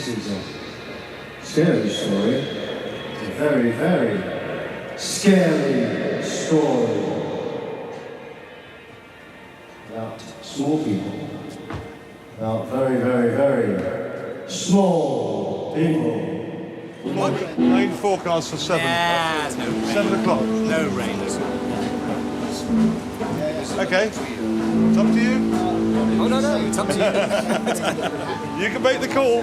is a scary story. It's a very, very scary story about small people, about very, very, very small people. Rain forecast for 7. Nah, no rain. 7 o'clock. No rain at all. Okay, it's up to you. Oh, no, it's up to you. You can make the call.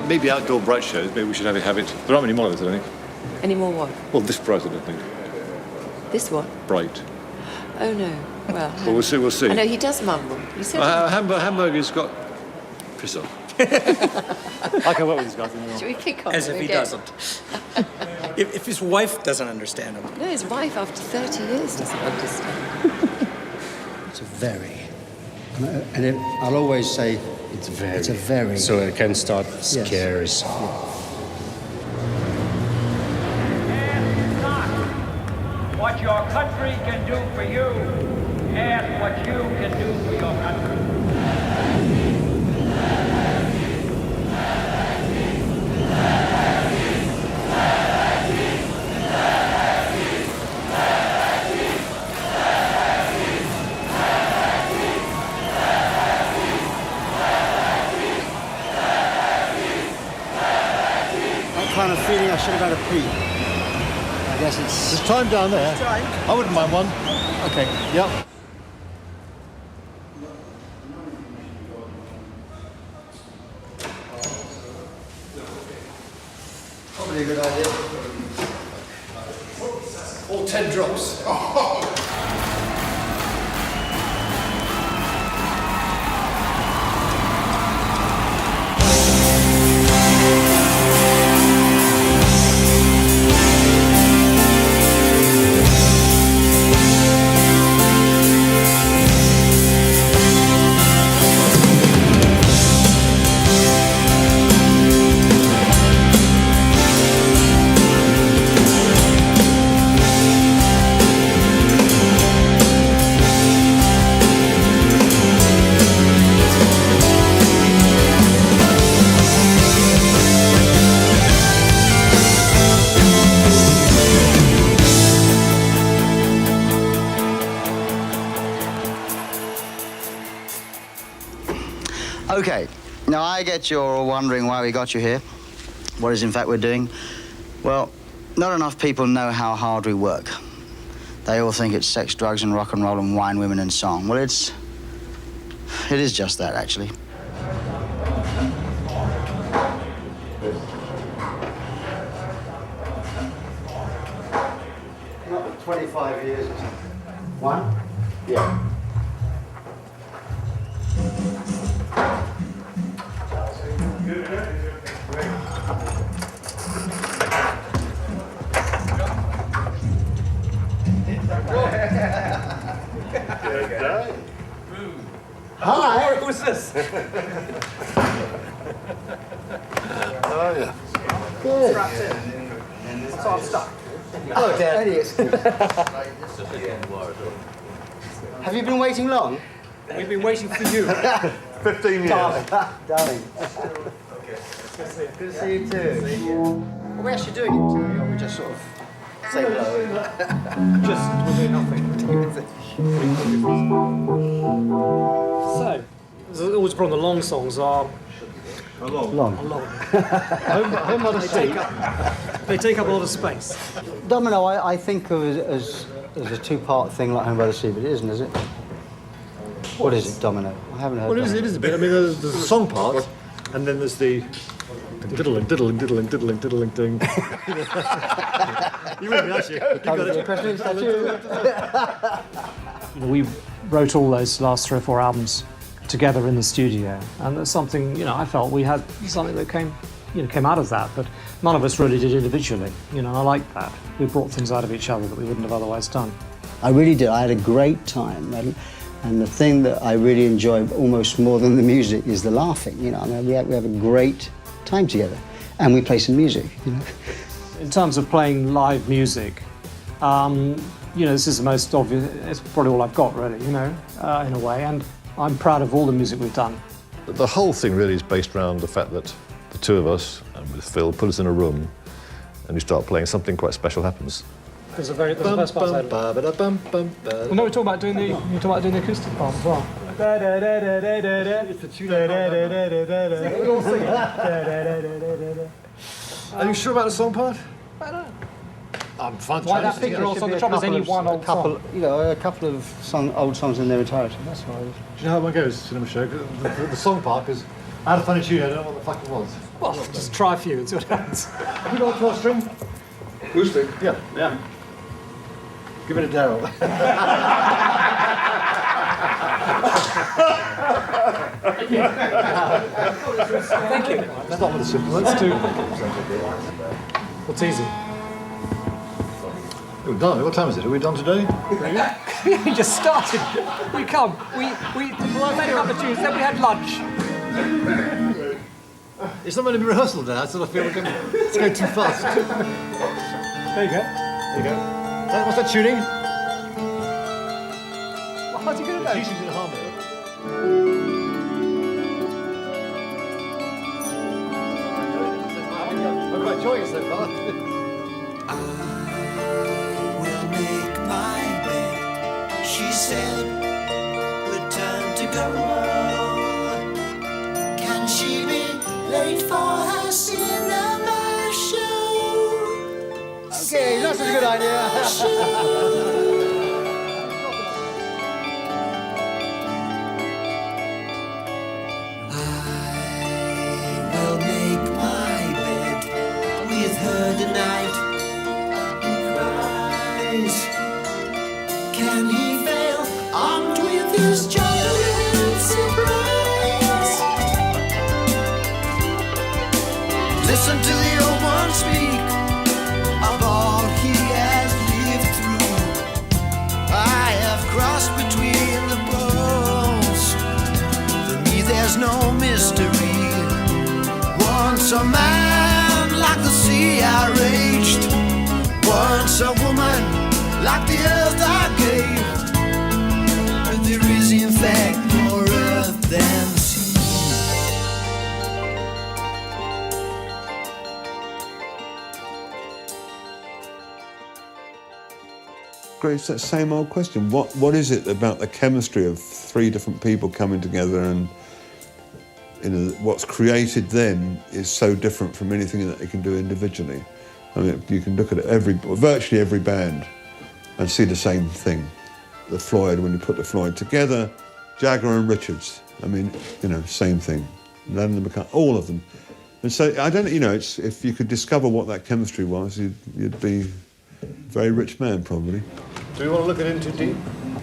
Maybe outdoor bright shows, maybe we should have it. There aren't many more of it, I think. Any more what? Well, this bright, I don't think. This one? Bright. Oh, no. Well, Well, we'll see. I know, he does mumble. You said Hamburger's got... Piss off. I can work with this guy. Should we pick on As him if he again? doesn't. If his wife doesn't understand him. No, his wife, after 30 years, doesn't understand. It's a very... I'll always say... It's very. It's a very... So it can start scary. Yes. Ask not what your country can do for you. Ask what you can do for your country. Kind of feeling I should have had a pee. I guess it's... There's time down there. I wouldn't mind one. Okay. Yep. Probably a good idea. All 10 drops. Okay, now I get you're all wondering why we got you here. What is in fact we're doing? Well, not enough people know how hard we work. They all think it's sex, drugs, and rock and roll and wine, women, and song. Well, it is just that, actually. Not 25 years or something. One? Yeah. Hi! Who's this? Oh, yeah. Good. So I'm stuck. Hello, Dad. Any excuse. Have you been waiting long? We've been waiting for you. 15 years. Darling. Good to see you too. Are we actually doing it today, or we just sort of say hello? Just we'll do nothing. So, there's always a problem. The long songs are Long. home by the sea. They take up a lot of space. Domino, I think of it as a two-part thing like Home by the Sea, but it isn't, is it? What is it, Domino? I haven't heard Well, Domino. it is a bit. I mean, there's the song part, and then there's the diddling, diddling, diddling, diddling, diddling, ding. You wouldn't actually. You got it. We wrote all those last 3 or 4 albums together in the studio, and there's something, I felt we had something that came out of that, but none of us really did individually. I like that. We brought things out of each other that we wouldn't have otherwise done. I really did. I had a great time. And the thing that I really enjoy almost more than the music is the laughing. We have a great time together. And we play some music, In terms of playing live music, this is the most obvious, it's probably all I've got really, in a way, and I'm proud of all the music we've done. The whole thing really is based around the fact that the two of us, and with Phil, put us in a room and we start playing, something quite special happens. There's the first part. Well, no, we're talking about doing the acoustic part as well. It's the tune. Are you sure about the song part? I don't know. I'm fine. Why that figure also the trouble is only one old song. You know, a couple of old songs in their entirety. That's why. Do you know how one goes, Cinema Show? The song part is, I had a funny tune, I don't know what the fuck it was. Well, just try a few and see what happens. Have you got a 12-string? Acoustic? Yeah. Give it a Daryl. Thank you. Let's start with the simple. Let's do. What's easy? We're done. What time is it? Are we done today? We just started. We made a couple of tunes, then we had lunch. It's not meant to be rehearsal now. I sort of feel like it's going too fast. There you go. There you go. What's that tuning? Well, how's he going to know? She's in harmony. I'm quite enjoying it so far. Will make my bed, she said, return to go. Can she be late for her cinema show? Okay, that's a good idea. I will make my bed with her tonight. Can he fail, armed with his giant surprise? Listen to the old one speak of all he has lived through. I have crossed between the poles. For me there's no mystery. Once a man like the sea I raged. Once a woman like the earth I gave. But there is in fact more earth than sea. Grace, that same old question. What is it about the chemistry of three different people coming together, and what's created then is so different from anything that they can do individually? I mean, you can look at virtually every band and see the same thing. The Floyd, when you put the Floyd together, Jagger and Richards, I mean, same thing. Lennon and McCartney, all of them. And so, I don't, it's, if you could discover what that chemistry was, you'd be a very rich man, probably. Do we want to look at it in too deep?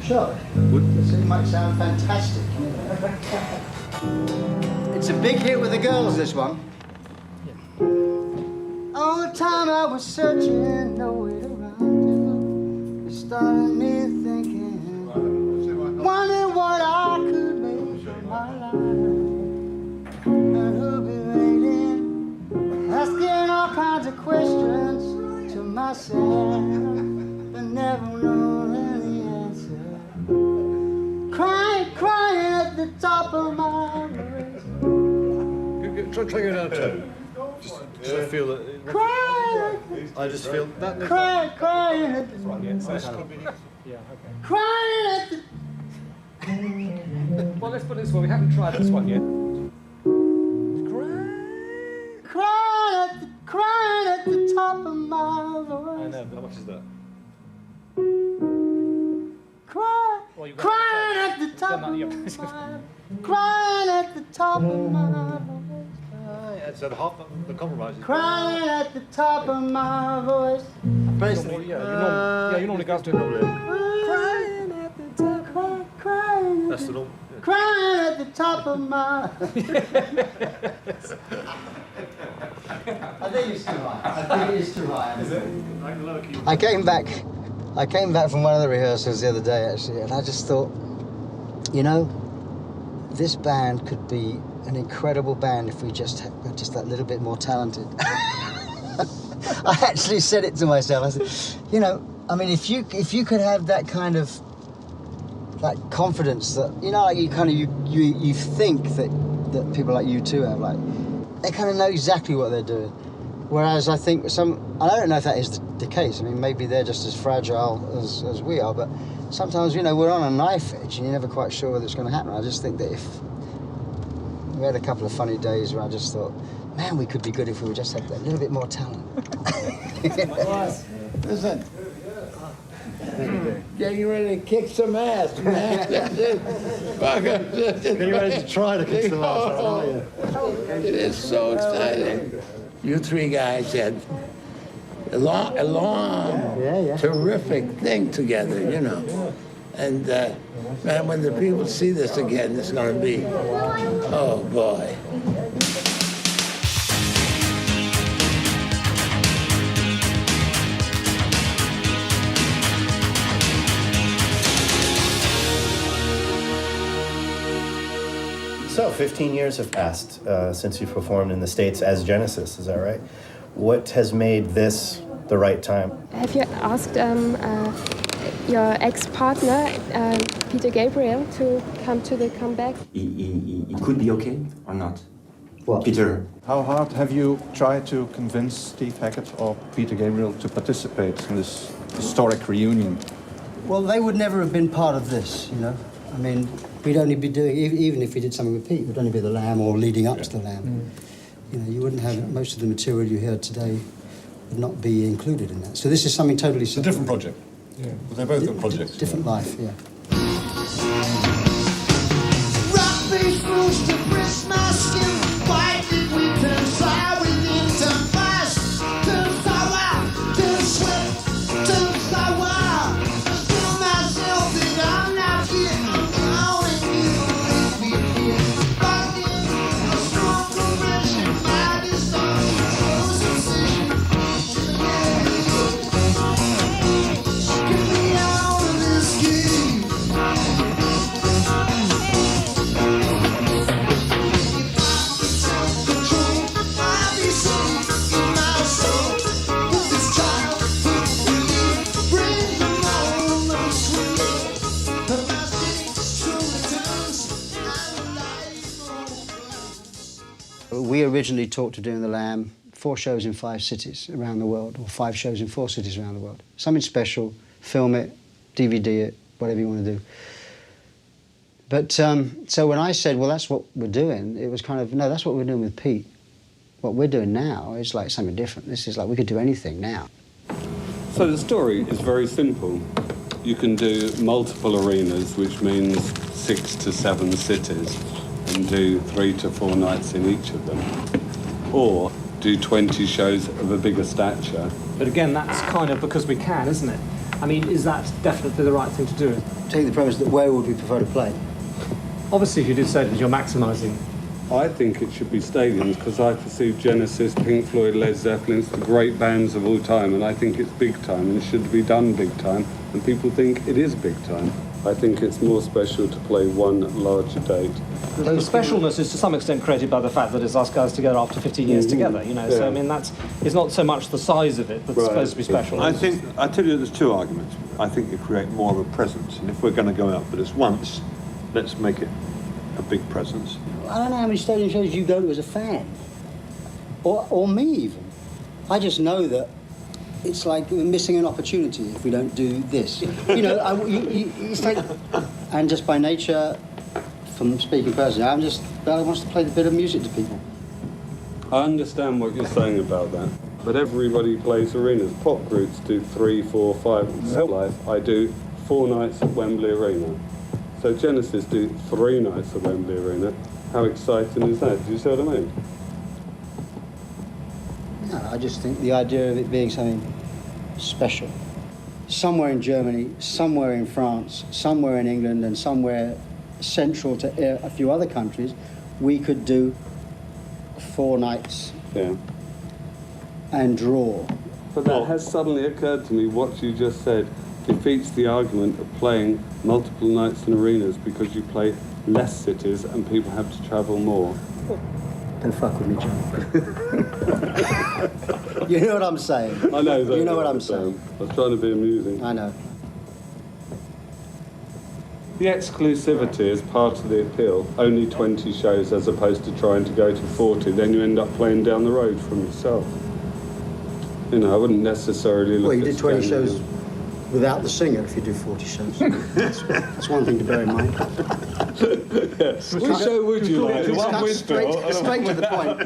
Sure. It might sound fantastic. It's a big hit with the girls, this one. All the time I was searching, no way around you. It started me thinking, wondering what I could make of my life. And who'll be waiting, asking all kinds of questions to myself, but never knowing the answer. Crying at the top of my voice. Try going down a tone. Just I feel that. I just feel that. Crying at the crying at the. Well, let's put it this way. We haven't tried this one yet. Crying at the top of my voice. I know, but how much is that? Crying at the top of my voice. Crying at the top of my voice. So the compromise is. Crying at the top of my voice. Basically, you normally go to it. Crying at the top. Crying. That's the norm. Yeah. Crying at the top of my. I think it's too high. I think it is too high. Is it? I came back from one of the rehearsals the other day, actually, and I just thought, this band could be an incredible band if we just were just that little bit more talented. I actually said it to myself. I said, if you could have that kind of confidence that, you think that that people like U2 have. Like, they kind of know exactly what they're doing. Whereas I think and I don't know if that is the case. I mean, maybe they're just as fragile as we are, but sometimes, you know, we're on a knife edge and you're never quite sure whether it's going to happen. I just think that if we had a couple of funny days where I just thought, man, we could be good if we just had a little bit more talent. Listen. Getting ready to kick some ass, man. Getting ready to try to kick some ass, aren't you? It is so exciting. You three guys had a long, terrific thing together, you know. And, man, when the people see this again, it's going to be, oh, boy. So, 15 years have passed since you performed in the States as Genesis, is that right? What has made this the right time? Have you asked your ex-partner, Peter Gabriel, to come to the comeback? It could be okay or not? What? Peter. How hard have you tried to convince Steve Hackett or Peter Gabriel to participate in this historic reunion? Well, they would never have been part of this, you know. I mean, we'd only be doing, even if we did something with Pete, it would only be The Lamb or leading up to The Lamb. You know, you wouldn't have, most of the material you heard today would not be included in that. So this is something totally separate. It's a different project. Yeah. Well, they're both good projects. Different life, yeah. Rock-faced roots to press my skin. White we turn sour within, turn fast, turn sour, turn sweat, turn sour. I tell myself that I'm not here, I'm drowning in the locked in a strong compression, my dysfunction, close obsession. Get me out of this game. We originally talked of doing The Lamb 4 shows in 5 cities around the world, or 5 shows in 4 cities around the world. Something special, film it, DVD it, whatever you want to do. But so when I said, well, that's what we're doing, it was kind of, no, that's what we're doing with Pete. What we're doing now is like something different. This is like, we could do anything now. So the story is very simple. You can do multiple arenas, which means 6 to 7 cities, and do 3 to 4 nights in each of them. Or do 20 shows of a bigger stature. But again, that's kind of because we can, isn't it? I mean, is that definitely the right thing to do? Take the premise that where would we prefer to play? Obviously, if you did say that you're maximising. I think it should be stadiums because I perceive Genesis, Pink Floyd, Led Zeppelin, it's the great bands of all time, and I think it's big time and should be done big time, and people think it is big time. I think it's more special to play one larger date. The specialness is to some extent created by the fact that it's us guys together after 15 years together, you know, so I mean it's not so much the size of it that's supposed to be special. I tell you there's 2 arguments. I think you create more of a presence, and if we're going to go out for this once, let's make it a big presence. I don't know how many stadium shows you go to as a fan, or me even. I just know that it's like we're missing an opportunity if we don't do this. You know, it's like, and just by nature, from speaking personally, I want to play a bit of music to people. I understand what you're saying about that, but everybody plays arenas. Pop groups do 3, 4, 5. Life, I do 4 nights at Wembley Arena. So Genesis do 3 nights at Wembley Arena. How exciting is that? Do you see what I mean? No, I just think the idea of it being something special. Somewhere in Germany, somewhere in France, somewhere in England, and somewhere central to a few other countries, we could do 4 nights and draw. But that has suddenly occurred to me, what you just said defeats the argument of playing multiple nights in arenas because you play less cities and people have to travel more. Don't fuck with me, John. You know what I'm saying? I know exactly you know what I'm saying. I was trying to be amusing. I know. The exclusivity is part of the appeal. Only 20 shows as opposed to trying to go to 40. Then you end up playing down the road from yourself. You know, I wouldn't necessarily look Well, you at did 20 scanning shows without the singer if you do 40 shows. That's one thing to bear in mind. Which show would you like? The one with straight to the point.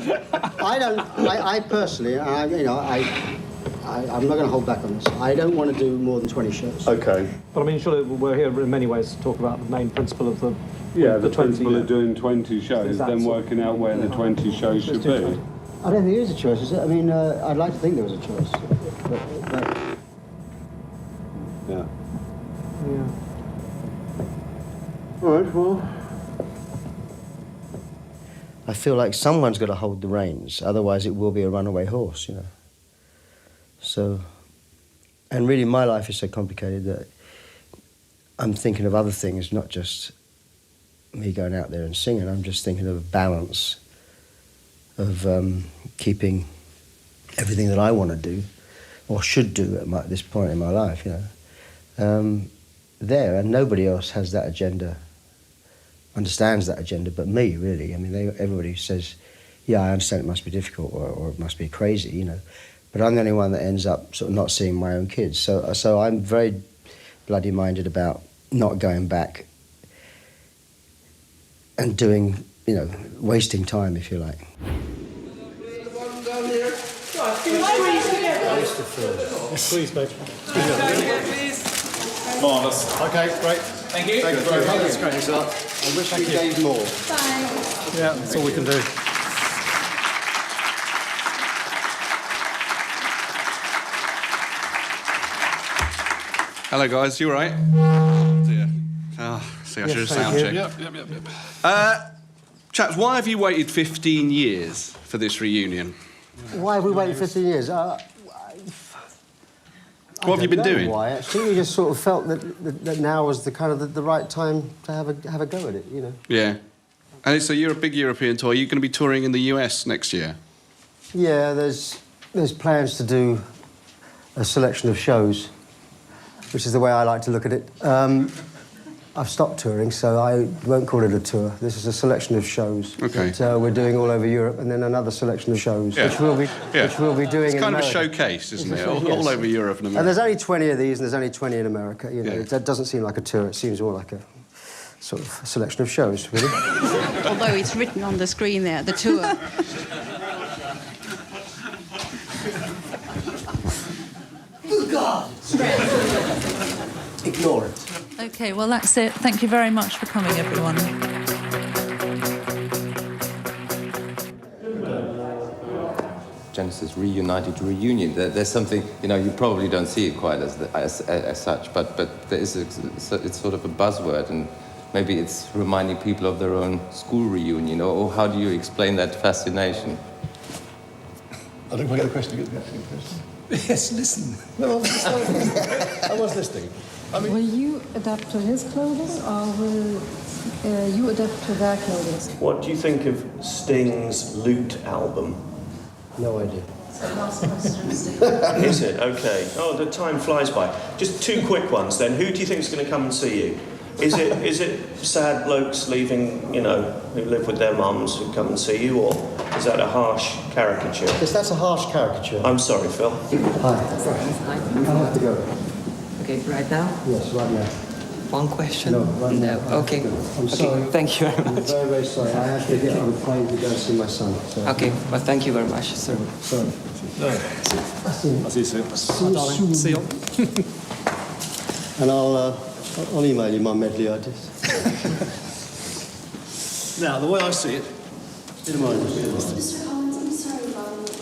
I personally, I'm not going to hold back on this. I don't want to do more than 20 shows. Okay. But I mean, surely we're here in many ways to talk about the main principle of the the 20 principle of doing 20 shows, then working out where the 20 shows should be. I don't think there is a choice, is it? I mean, I'd like to think there was a choice. But Yeah. yeah. All right, well. I feel like someone's got to hold the reins, otherwise it will be a runaway horse, you know. So, and really my life is so complicated that I'm thinking of other things, not just me going out there and singing. I'm just thinking of a balance of keeping everything that I want to do, or should do at this point in my life, you know, there. And nobody else has that agenda, understands that agenda, but me, really. I mean, everybody says, yeah, I understand it must be difficult or it must be crazy, you know. But I'm the only one that ends up sort of not seeing my own kids. So I'm very bloody minded about not going back and doing, you know, wasting time, if you like. Please, babe. Marvellous. Okay, great. Thank you. Thank you very much. That's great. Thanks a lot. I wish we gave more. Yeah, that's all we can do. Hello, guys. You all right? Oh, dear. See, I should have sound checked. Yep. Chaps, why have you waited 15 years for this reunion? Why have we waited 15 years? What have you been doing? Why? Actually, we just sort of felt that now was the kind of the right time to have a go at it, you know. Yeah. And so you're a big European tour. Are you going to be touring in the US next year? Yeah, there's plans to do a selection of shows, which is the way I like to look at it. I've stopped touring, so I won't call it a tour. This is a selection of shows that we're doing all over Europe, and then another selection of shows, which we'll be doing in America. It's kind of a showcase, isn't it? All over Europe and America. And there's only 20 of these, and there's only 20 in America. You know, that doesn't seem like a tour. It seems more like a sort of selection of shows, really. Although it's written on the screen there, the tour. Good God! Ignore it. Okay, well, that's it. Thank you very much for coming, everyone. Genesis reunited reunion. There's something, you know, you probably don't see it quite as such, but there is it's sort of a buzzword, and maybe it's reminding people of their own school reunion, or how do you explain that fascination? I don't quite get the question. Yes, listen. No, I was listening. I mean, will you adapt to his clothing, or will you adapt to their clothing? What do you think of Sting's Loot album? No idea. Is it? Okay. Oh, the time flies by. Just two quick ones then. Who do you think is going to come and see you? Is it sad blokes leaving, you know, who live with their mums who come and see you, or is that a harsh caricature? Yes, that's a harsh caricature. I'm sorry, Phil. Hi. I have to go. Okay, right now? Yes, right now. One question? No, right now. Okay. I'm sorry. Thank you very much. I'm very, very sorry. I have to get on a plane to go see my son. So. Okay, well, thank you very much, sir. Sorry. No. I'll see you soon. See you. And I'll email you my medley ideas. Now, the way I see it... Didn't mind. Mr. Collins, I'm sorry about it.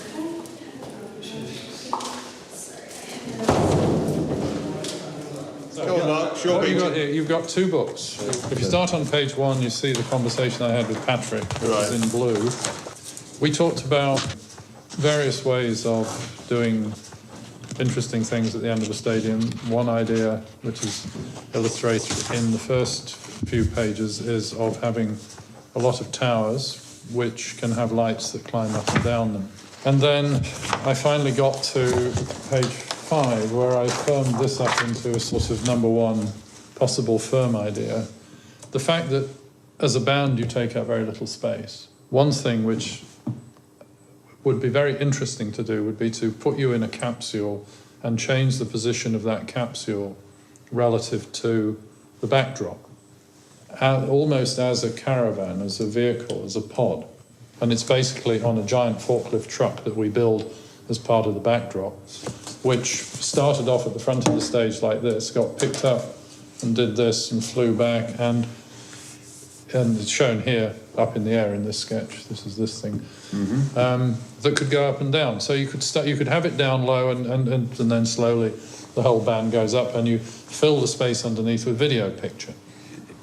What you got here, you've got two books. If you start on page 1, you see the conversation I had with Patrick, which is in blue. We talked about various ways of doing interesting things at the end of a stadium. One idea, which is illustrated in the first few pages, is of having a lot of towers which can have lights that climb up and down them. And then I finally got to page 5, where I firmed this up into a sort of number 1 possible firm idea, the fact that as a band you take up very little space. One thing which would be very interesting to do would be to put you in a capsule and change the position of that capsule relative to the backdrop, almost as a caravan, as a vehicle, as a pod. And it's basically on a giant forklift truck that we build as part of the backdrop, which started off at the front of the stage like this, got picked up and did this and flew back, and it's shown here up in the air in this sketch. This is this thing that could go up and down. So you could have it down low, and then slowly the whole band goes up, and you fill the space underneath with video picture.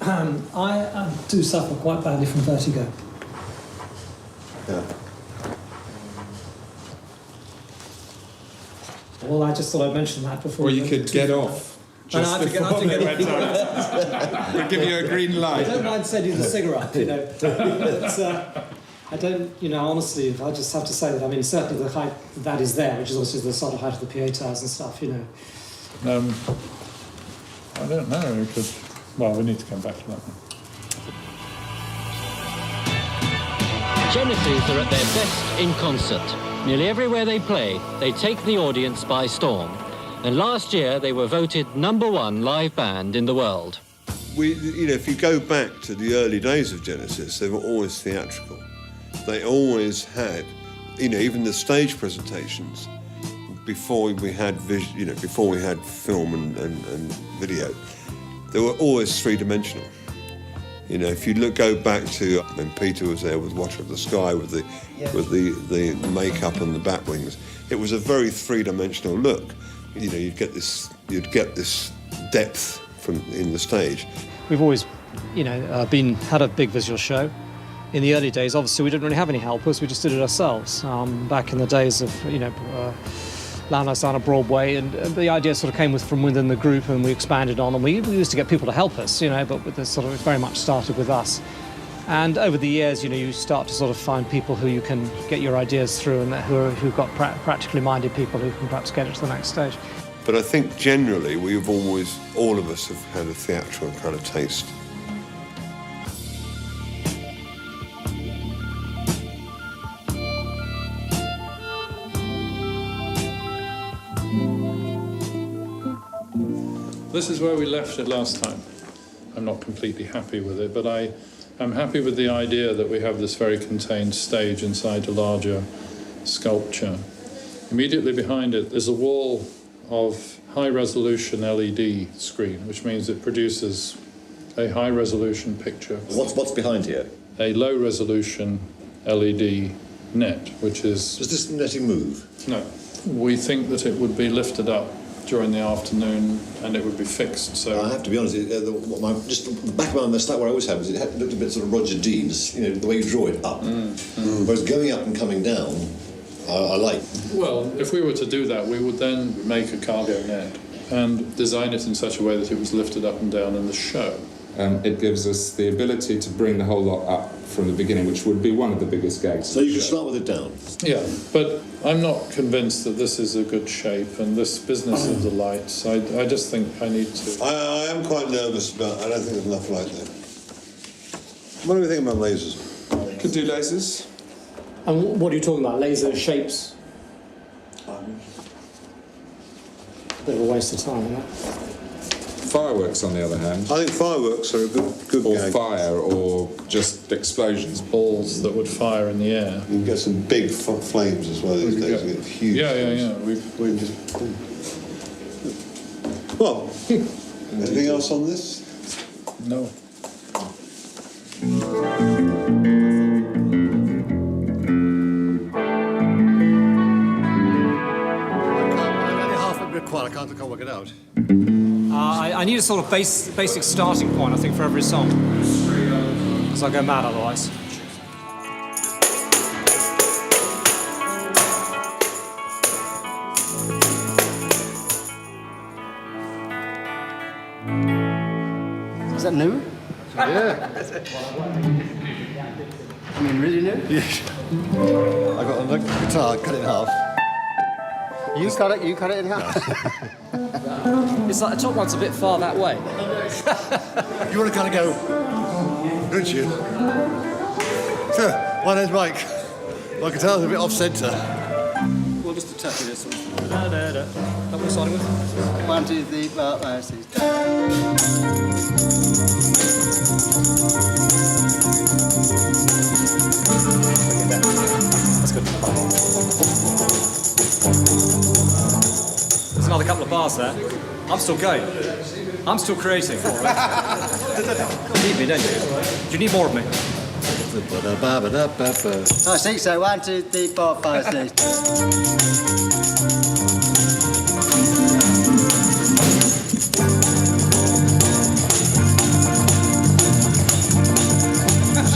I do suffer quite badly from vertigo. Yeah. Well, I just thought I'd mention that before. Or you could get off. Just before they went out. We'll give you a green light. I don't mind sending the cigarette, you know. But, I don't, you know, honestly, I just have to say that, I mean, certainly the height that is there, which is obviously the sort of height of the PA towers and stuff, you know. I don't know. We could. Well, we need to come back to that one. Genesis are at their best in concert. Nearly everywhere they play, they take the audience by storm. And last year, they were voted #1 live band in the world. If you go back to the early days of Genesis, they were always theatrical. They always had, even the stage presentations before we had before we had film and video, they were always three-dimensional. If you go back to when Peter was there with Watcher of the Sky with the makeup and the bat wings, it was a very three-dimensional look. You'd get this depth in the stage. We've always, had a big visual show. In the early days, obviously, we didn't really have any helpers. We just did it ourselves. Back in the days of, Landless down at Broadway, and the idea sort of came from within the group, and we expanded on, and we used to get people to help us, but with this sort of, it very much started with us. And over the years, you start to sort of find people who you can get your ideas through, and who've got practically minded people who can perhaps get it to the next stage. But I think generally all of us have had a theatrical kind of taste. This is where we left it last time. I'm not completely happy with it, but I'm happy with the idea that we have this very contained stage inside a larger sculpture. Immediately behind it is a wall of high-resolution LED screen, which means it produces a high-resolution picture. What's behind here? A low-resolution LED net, which is... Does this netting move? No. We think that it would be lifted up during the afternoon and it would be fixed. So I have to be honest, just the back of my mind, the start where I always had was it looked a bit sort of Roger Dean's, the way you draw it up. Whereas going up and coming down, I like. Well, if we were to do that, we would then make a cargo net and design it in such a way that it was lifted up and down in the show. It gives us the ability to bring the whole lot up from the beginning, which would be one of the biggest gags. So you can start with it down? Yeah, but I'm not convinced that this is a good shape, and this business of the lights, I just think I need to... I am quite nervous about I don't think there's enough light there. What do we think about lasers? Could do lasers. And what are you talking about? Laser shapes? Bit of a waste of time, isn't it? Fireworks, on the other hand. I think fireworks are a good or gag. Fire, or just explosions. Balls that would fire in the air. You can get some big flames as well these days. You get huge. Yeah. We've just... Well, anything else on this? No. I can't work it out. I need a sort of basic starting point, I think, for every song. Because I'll go mad otherwise. Is that new? Yeah. I mean, really new? Yeah. I got a guitar, cut it in half. You cut it in half? It's like the top one's a bit far that way. You want to kind of go Good tune. My name's Mike. My guitar's a bit off centre. Well, just a touch of this one. That what we're starting with? 1, 2, 3, 4, 5, 6. That's good. There's another couple of bars there. I'm still going. I'm still creating. You need me, don't you? Do you need more of me? Oh, 6, so 1, 2, 3, 4, 5, 6.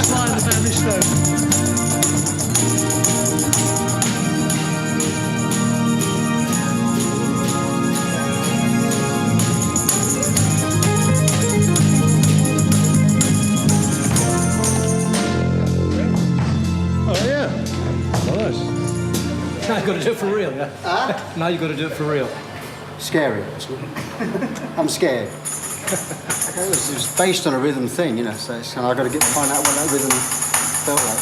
Slide the very slow. Now you've got to do it for real, yeah? Huh? Now you've got to do it for real. Scary. I'm scared. It was based on a rhythm thing, you know, so I've got to find out what that rhythm felt like.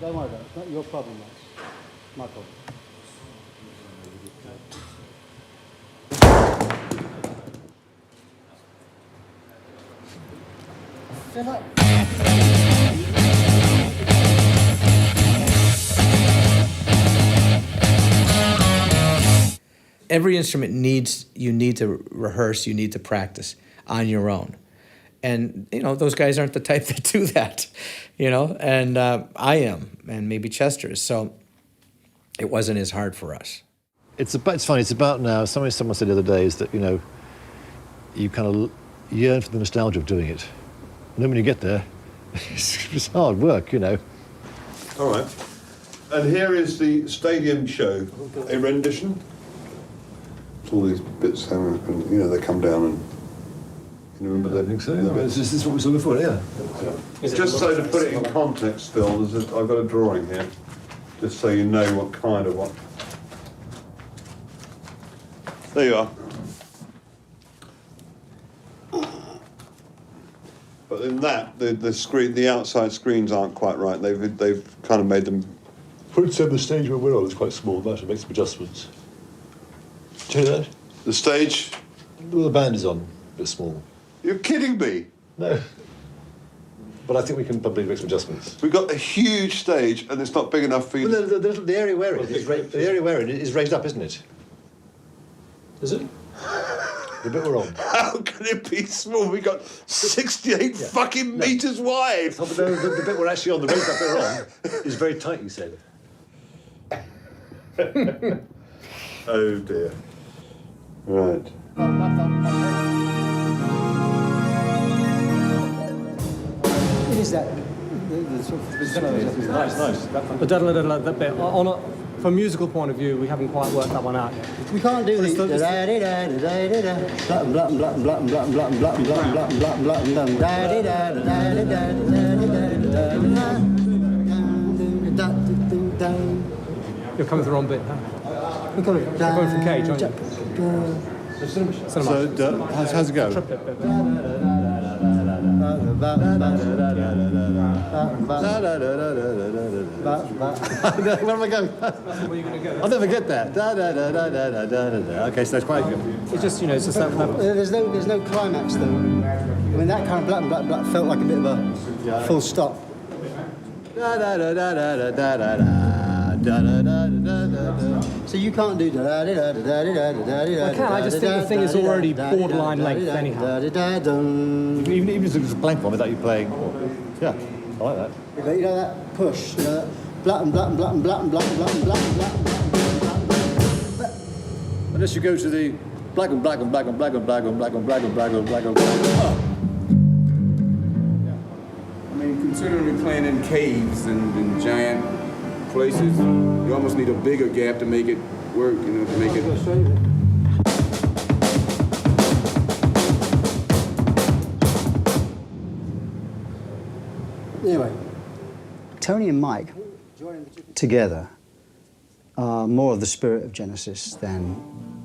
Don't worry about it. It's not your problem, Max. It's my problem. Fill up. Every instrument you need to rehearse, you need to practice on your own. And, you know, those guys aren't the type that do that, you know, and I am, and maybe Chester is, so it wasn't as hard for us. It's funny, it's about now, someone said the other day is that, you know, you kind of yearn for the nostalgia of doing it. And then when you get there, it's hard work, you know. All right. And here is the stadium show, a rendition. It's all these bits, and, you know, they come down and... You remember that? I think so, yeah. This is what we saw before, yeah. Just so to put it in context, Phil, I've got a drawing here, just so you know what kind of what. There you are. But in that, the outside screens aren't quite right. They've kind of made them. For instance, the stage where we're on is quite small. That should make some adjustments. Do you know that? The stage? Well, the band is on, a bit small. You're kidding me? No. But I think we can probably make some adjustments. We've got a huge stage, and it's not big enough for you. Well, the area we're in is raised up, isn't it? Is it? The bit we're on. How can it be small? We got 68 fucking metres wide. Oh, but the bit we're actually on, the raised up bit we're on, is very tight, you said. Oh dear. Right. It is that. Nice. That bit. From a musical point of view, we haven't quite worked that one out. We can't do this. You're coming to the wrong bit. You're coming from Cage, aren't you? So, how's it go? Where am I going? Where are you going to go? I'll never get there. Okay, so that's quite good. It's just, you know, it's just that. There's no climax though. I mean, that kind of blah felt like a bit of a full stop. So you can't do da da da da da da da da. I can. I just think the thing is already borderline length anyhow. Even if it's a blank one without you playing. Yeah, I like that. You know that push. You know Black and black and black and black and black and black and black and black and black and black. Unless you go to the black and black and black and black and black and black and black and black and black and black. I mean, considering we're playing in caves and in giant places, you almost need a bigger gap to make it work, you know, to make it. Anyway, Tony and Mike together are more of the spirit of Genesis than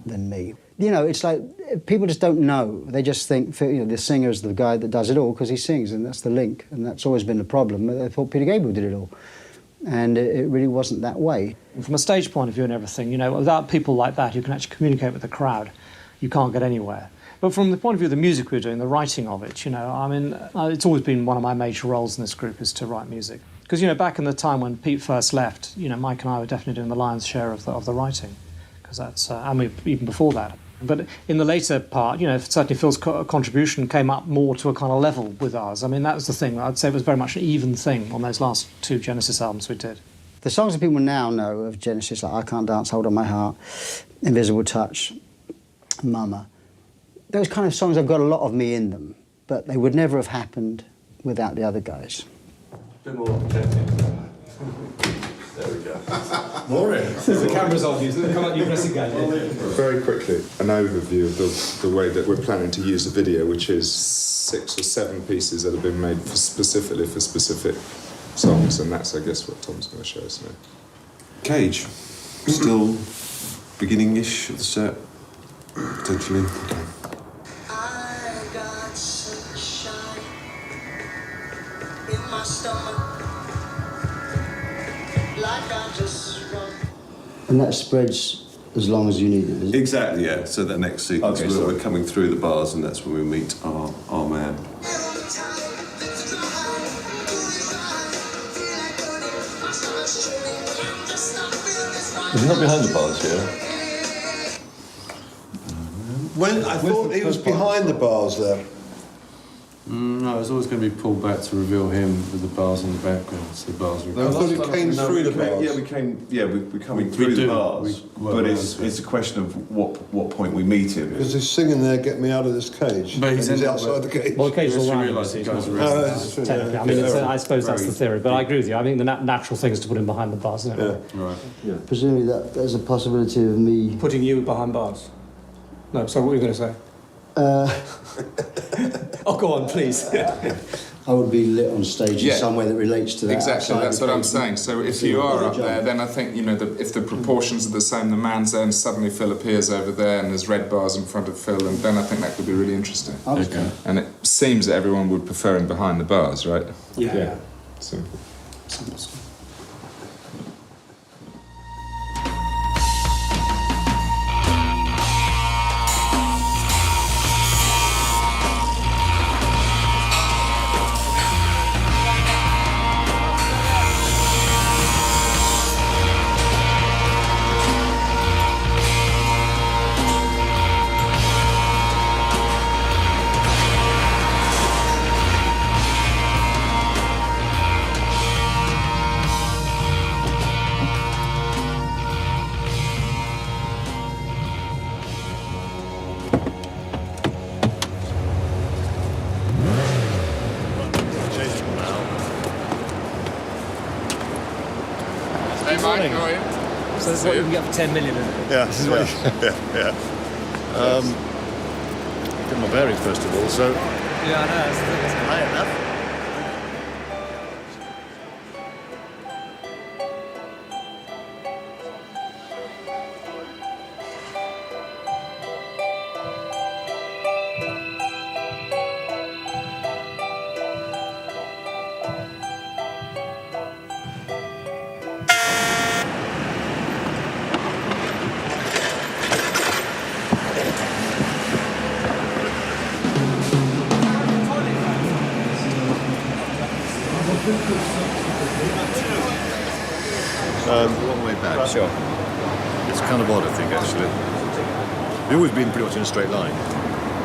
me. You know, it's like people just don't know. They just think, you know, the singer's the guy that does it all because he sings, and that's the link, and that's always been the problem. They thought Peter Gabriel did it all, and it really wasn't that way. From a stage point of view and everything, you know, without people like that, you can actually communicate with the crowd. You can't get anywhere. But from the point of view of the music we're doing, the writing of it, you know, I mean, it's always been one of my major roles in this group is to write music. Because, you know, back in the time when Pete first left, you know, Mike and I were definitely doing the lion's share of the writing. Because that's, even before that. But in the later part, you know, certainly Phil's contribution came up more to a kind of level with ours. I mean, that was the thing. I'd say it was very much an even thing on those last 2 Genesis albums we did. The songs that people now know of Genesis, like I Can't Dance, Hold On My Heart, Invisible Touch, Mama, those kind of songs have got a lot of me in them, but they would never have happened without the other guys. A bit more objective. There we go. Maureen. The camera's on you, so come on, you press again. Very quickly, an overview of the way that we're planning to use the video, which is 6 or 7 pieces that have been made specifically for specific songs, and that's, I guess, what Tom's going to show us now. Cage, still beginning-ish of the set, potentially. Okay. And that spreads as long as you need it, is it? Exactly, yeah. So that next sequence, we're coming through the bars, and that's when we meet our man. Was he not behind the bars here? When I thought he was behind the bars there. No, it's always going to be pulled back to reveal him with the bars in the background. So the bars No, I thought it came through the bars. Yeah, we came. Yeah, we're coming through the bars. But it's a question of what point we meet him. Because he's singing there, "Get me out of this cage." But he's outside the cage. Well, the cage is all right. Technically, I mean, I suppose that's the theory, but I agree with you. I think the natural thing is to put him behind the bars, isn't it? Yeah. Right. Yeah. Presumably there's a possibility of me... Putting you behind bars? No, sorry, what were you going to say? Oh, go on, please. I would be lit on stage in some way that relates to that. Exactly, that's what I'm saying. So if you are up there, then I think, you know, if the proportions are the same, the man's there and suddenly Phil appears over there and there's red bars in front of Phil, and then I think that could be really interesting. Okay. And it seems that everyone would prefer him behind the bars, right? Yeah. Simple. Hey, Mike, how are you? So this is what you can get for 10 million, isn't it? Yeah, this is what yeah. Get my bearings first of all, so... Yeah, I know, that's the thing, isn't it? High enough. One way back. Sure. It's kind of odd, I think, actually. We've always been pretty much in a straight line.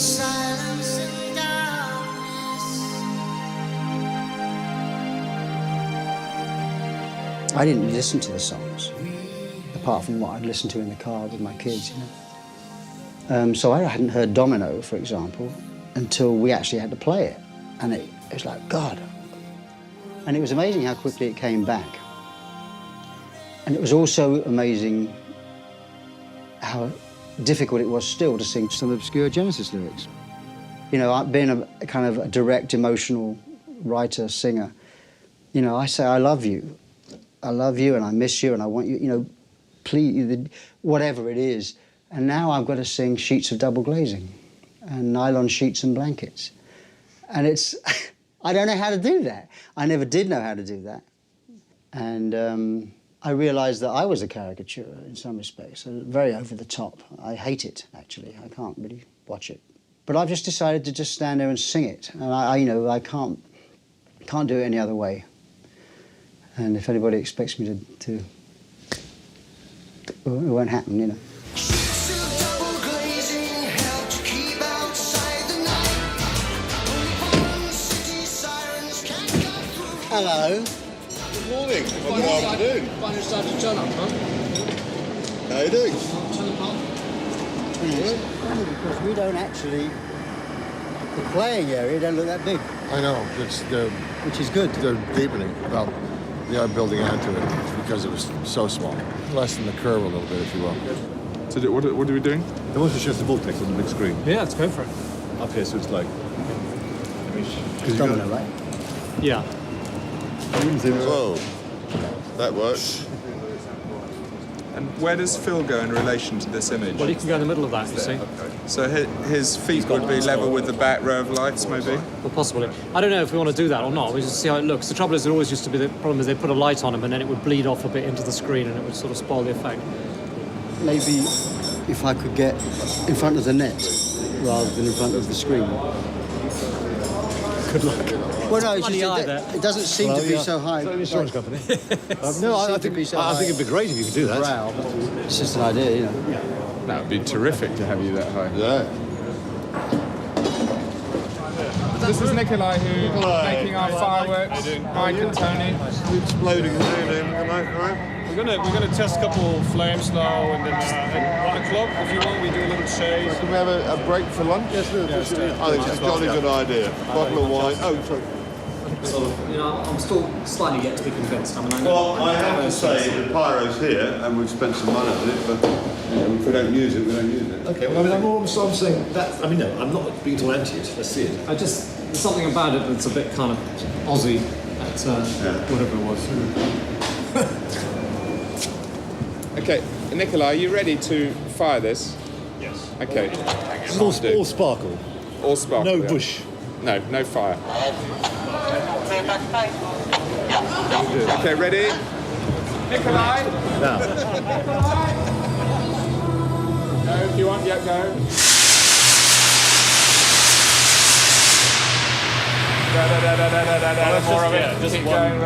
silence and darkness. I didn't listen to the songs, apart from what I'd listened to in the car with my kids, you know. So I hadn't heard Domino, for example, until we actually had to play it. And it was like, God. And it was amazing how quickly it came back. And it was also amazing how difficult it was still to sing some obscure Genesis lyrics. You know, I've been a kind of a direct, emotional writer, singer. You know, I say, I love you and I miss you and I want you, you know, please, whatever it is. And now I've got to sing sheets of double glazing and nylon sheets and blankets. And it's, I don't know how to do that. I never did know how to do that. And I realised that I was a caricature in some respects, very over the top. I hate it, actually. I can't really watch it. But I've just decided to just stand there and sing it. And you know, I can't do it any other way. And if anybody expects me to well, it won't happen, you know. Hello. Good morning. Good afternoon. Find yourself to turn up, huh? How you doing? Yes. Because we don't actually, the playing area don't look that big. I know, which is good. They're deepening. Well, they are building onto it because it was so small. Lessen the curve a little bit, if you will. So what are we doing? I want to show the vortex on the big screen. Yeah, let's go for it. Up here, so it's like... It's Domino, right? Yeah. Whoa, that works. And where does Phil go in relation to this image? Well, he can go in the middle of that, you see. Okay. So his feet would be level with the back row of lights, maybe? Well, possibly. I don't know if we want to do that or not. We just see how it looks. The trouble is, it always used to be, the problem is they put a light on him and then it would bleed off a bit into the screen and it would sort of spoil the effect. Maybe if I could get in front of the net rather than in front of the screen. Good luck. Well, no, it doesn't seem to be so high. Insurance company. No, I think it'd be great if you could do that. Brow. It's just an idea, you know. That would be terrific to have you that high. Yeah. This is Nikolai who's making our fireworks. Mike and Tony. Exploding the room, right? We're gonna test a couple flames now, and then at 1 o'clock, if you want, we do a little chase. Can we have a break for lunch? Yes, Yeah, I think it's a jolly good idea. Bottle of wine. Oh, sorry. You know, I'm still slightly yet to be convinced. I mean, Well, I have to say the pyro's here, and we've spent some money on it, but if we don't use it, we don't use it. Okay, well, I mean, I'm saying that, I mean, no, I'm not being too anti it. Let's see it. there's something about it that's a bit kind of Aussie, whatever it was. Okay, Nikolai, are you ready to fire this? Yes. Okay. It's all sparkle. All sparkle. No yeah. bush. No fire. Okay, ready? Nikolai? Now. Nikolai? Go, if you want, yeah, go. More of it. Just keep going.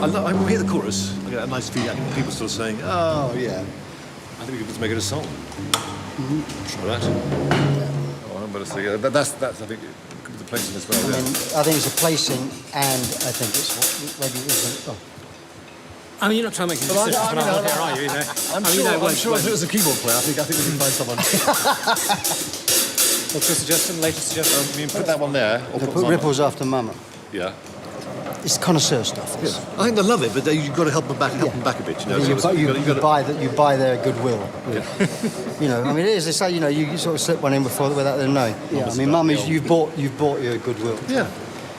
I hear the chorus. I get a nice feeling. People still saying, "Oh yeah." I think we could just make it a song. Try that. Oh, but it's that's I think the placing as well. I mean, I think it's a placing, and I think it's maybe it isn't. Oh. I mean, you're not trying to make a decision for now, here, are you? I'm sure if it was a keyboard player, I think we can find someone. What's your suggestion? Latest suggestion? I mean, put that one there. Or Put Ripples after Mama. Yeah. It's connoisseur stuff. Yeah. I think they love it, but you've got to help them back a bit. You know, you buy their goodwill. Yeah. You know, I mean, it is. It's like, you know, you sort of slip one in before without them knowing. Yeah, I mean, Mummies, you've bought your goodwill. Yeah,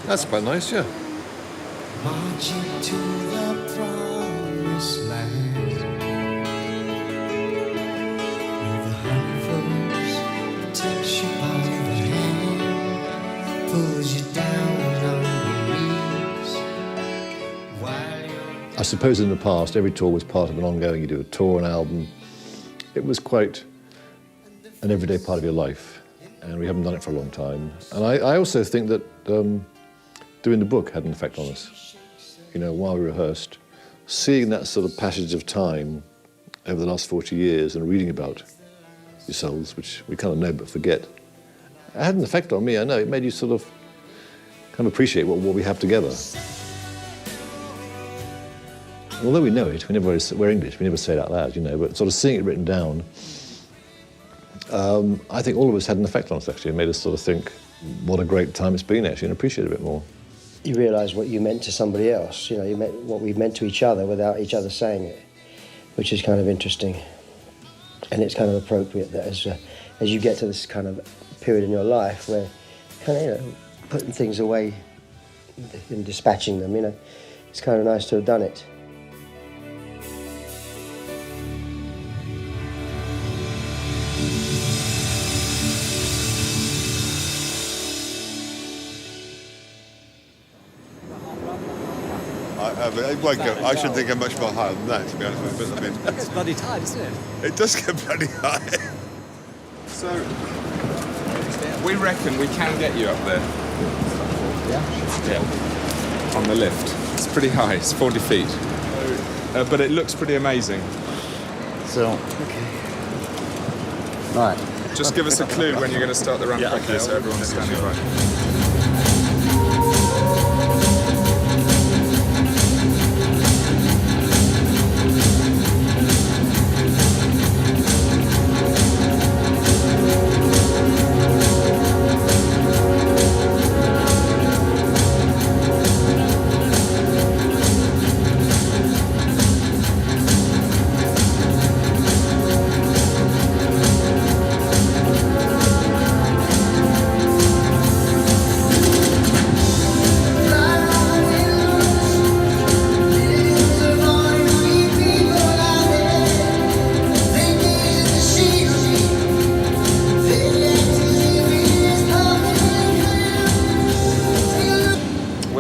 that's quite nice. Yeah. Marching to the promised land, where the honey flows, takes you by the hand, pulls you down on your knees. I suppose in the past, every tour was part of an ongoing. You do a tour, an album. It was quite an everyday part of your life, and we haven't done it for a long time. And I also think that doing the book had an effect on us. You know, while we rehearsed, seeing that sort of passage of time over the last 40 years and reading about yourselves, which we kind of know but forget, it had an effect on me. I know it made you sort of kind of appreciate what we have together. Although we know it, we're English, we never say it out loud, you know, but sort of seeing it written down, I think all of us had an effect on us, actually. It made us sort of think what a great time it's been, actually, and appreciate it a bit more. You realise what you meant to somebody else, you know, you meant what we meant to each other without each other saying it, which is kind of interesting. And it's kind of appropriate that as you get to this kind of period in your life where kind of, you know, putting things away and dispatching them, you know, it's kind of nice to have done it. I should think I'm much more higher than that, to be honest with you. But I mean, It's bloody tight, isn't it? It does get bloody high. So, we reckon we can get you up there. Yeah. On the lift. It's pretty high, it's 40 feet. But it looks pretty amazing. So, okay. Right. Just give us a clue when you're going to start the run properly, so everyone's standing by.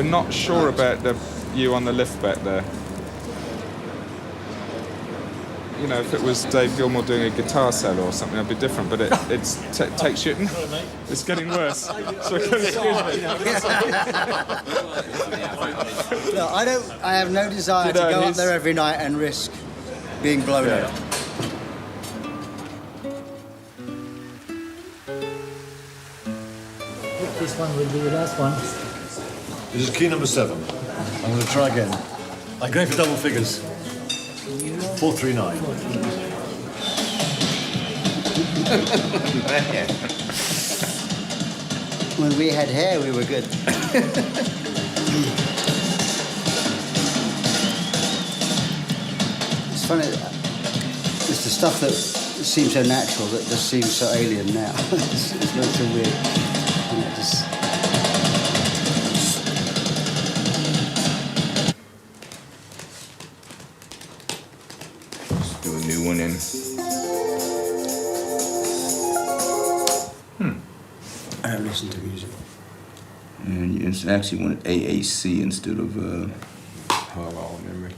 Not sure about you on the lift back there. You know, if it was Dave Gilmour doing a guitar solo or something, that'd be different. But it's take shooting. It's getting worse. So excuse me. No, I have no desire to go up there every night and risk being blown out. This one will be the last one. This is key number 7. I'm going to try again. I'm going for double figures. 439. When we had hair, we were good. It's funny, it's the stuff that seems so natural that just seems so alien now. It's not so weird. You know, just... Do a new one in. I don't listen to music. And it's actually wanted AAC instead of hold on, memory.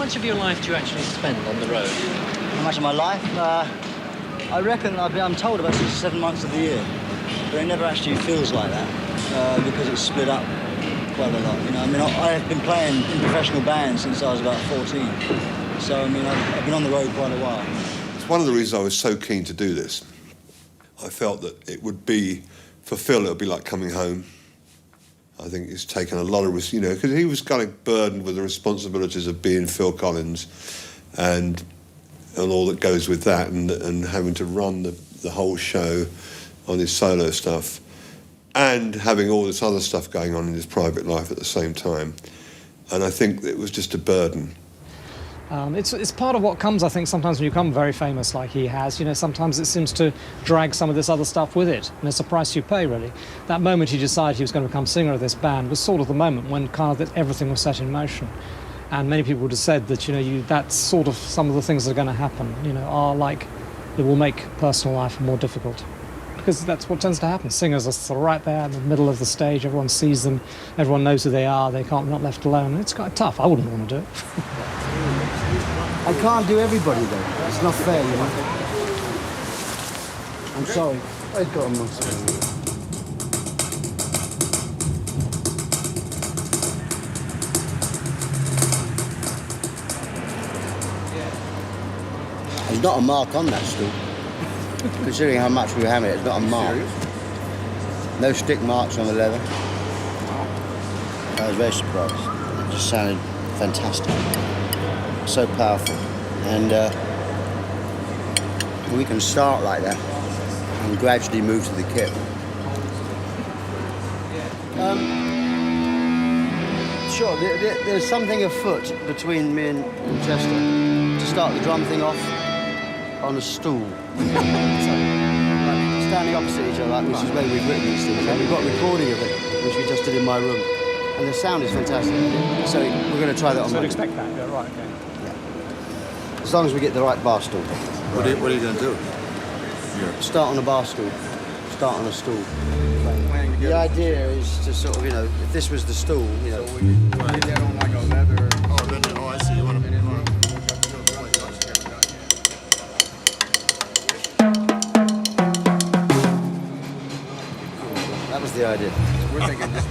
much of your life do you actually spend on the road? How much of my life? I reckon I'm told about 6 or 7 months of the year, but it never actually feels like that because it's split up quite a lot. You know, I mean, I've been playing in professional bands since I was about 14, so I mean, I've been on the road quite a while. It's one of the reasons I was so keen to do this. I felt that it would be, for Phil, it would be like coming home. I think he's taken a lot of risk, you know, because he was kind of burdened with the responsibilities of being Phil Collins and all that goes with that, and having to run the whole show on his solo stuff and having all this other stuff going on in his private life at the same time. And I think it was just a burden. It's part of what comes, I think, sometimes when you become very famous like he has. You know, sometimes it seems to drag some of this other stuff with it, and it's a price you pay, really. That moment he decided he was going to become singer of this band was sort of the moment when kind of everything was set in motion. And many people would have said that, you know, that's sort of some of the things that are going to happen, you know, are like, it will make personal life more difficult. Because that's what tends to happen. Singers are sort of right there in the middle of the stage, everyone sees them, everyone knows who they are, they can't, not left alone. It's quite tough. I wouldn't want to do it. I can't do everybody, though. It's not fair, you know. I'm sorry. I got a monster. There's not a mark on that stool. Considering how much we hammer it, it's not a mark. No stick marks on the leather. I was very surprised. It just sounded fantastic. So powerful. And we can start like that and gradually move to the kit. Sure, there's something afoot between me and Chester to start the drum thing off on a stool. Standing opposite each other, which is where we've written these things. And we've got a recording of it, which we just did in my room. And the sound is fantastic. So we're going to try that on. So I'd expect that, yeah, right, okay. Yeah. As long as we get the right bar stool. What are you going to do? Start on a bar stool. Start on a stool. The idea is to sort of, you know, if this was the stool, you know. So we get on like a leather. Oh, I see. You want to. That was the idea. We're thinking just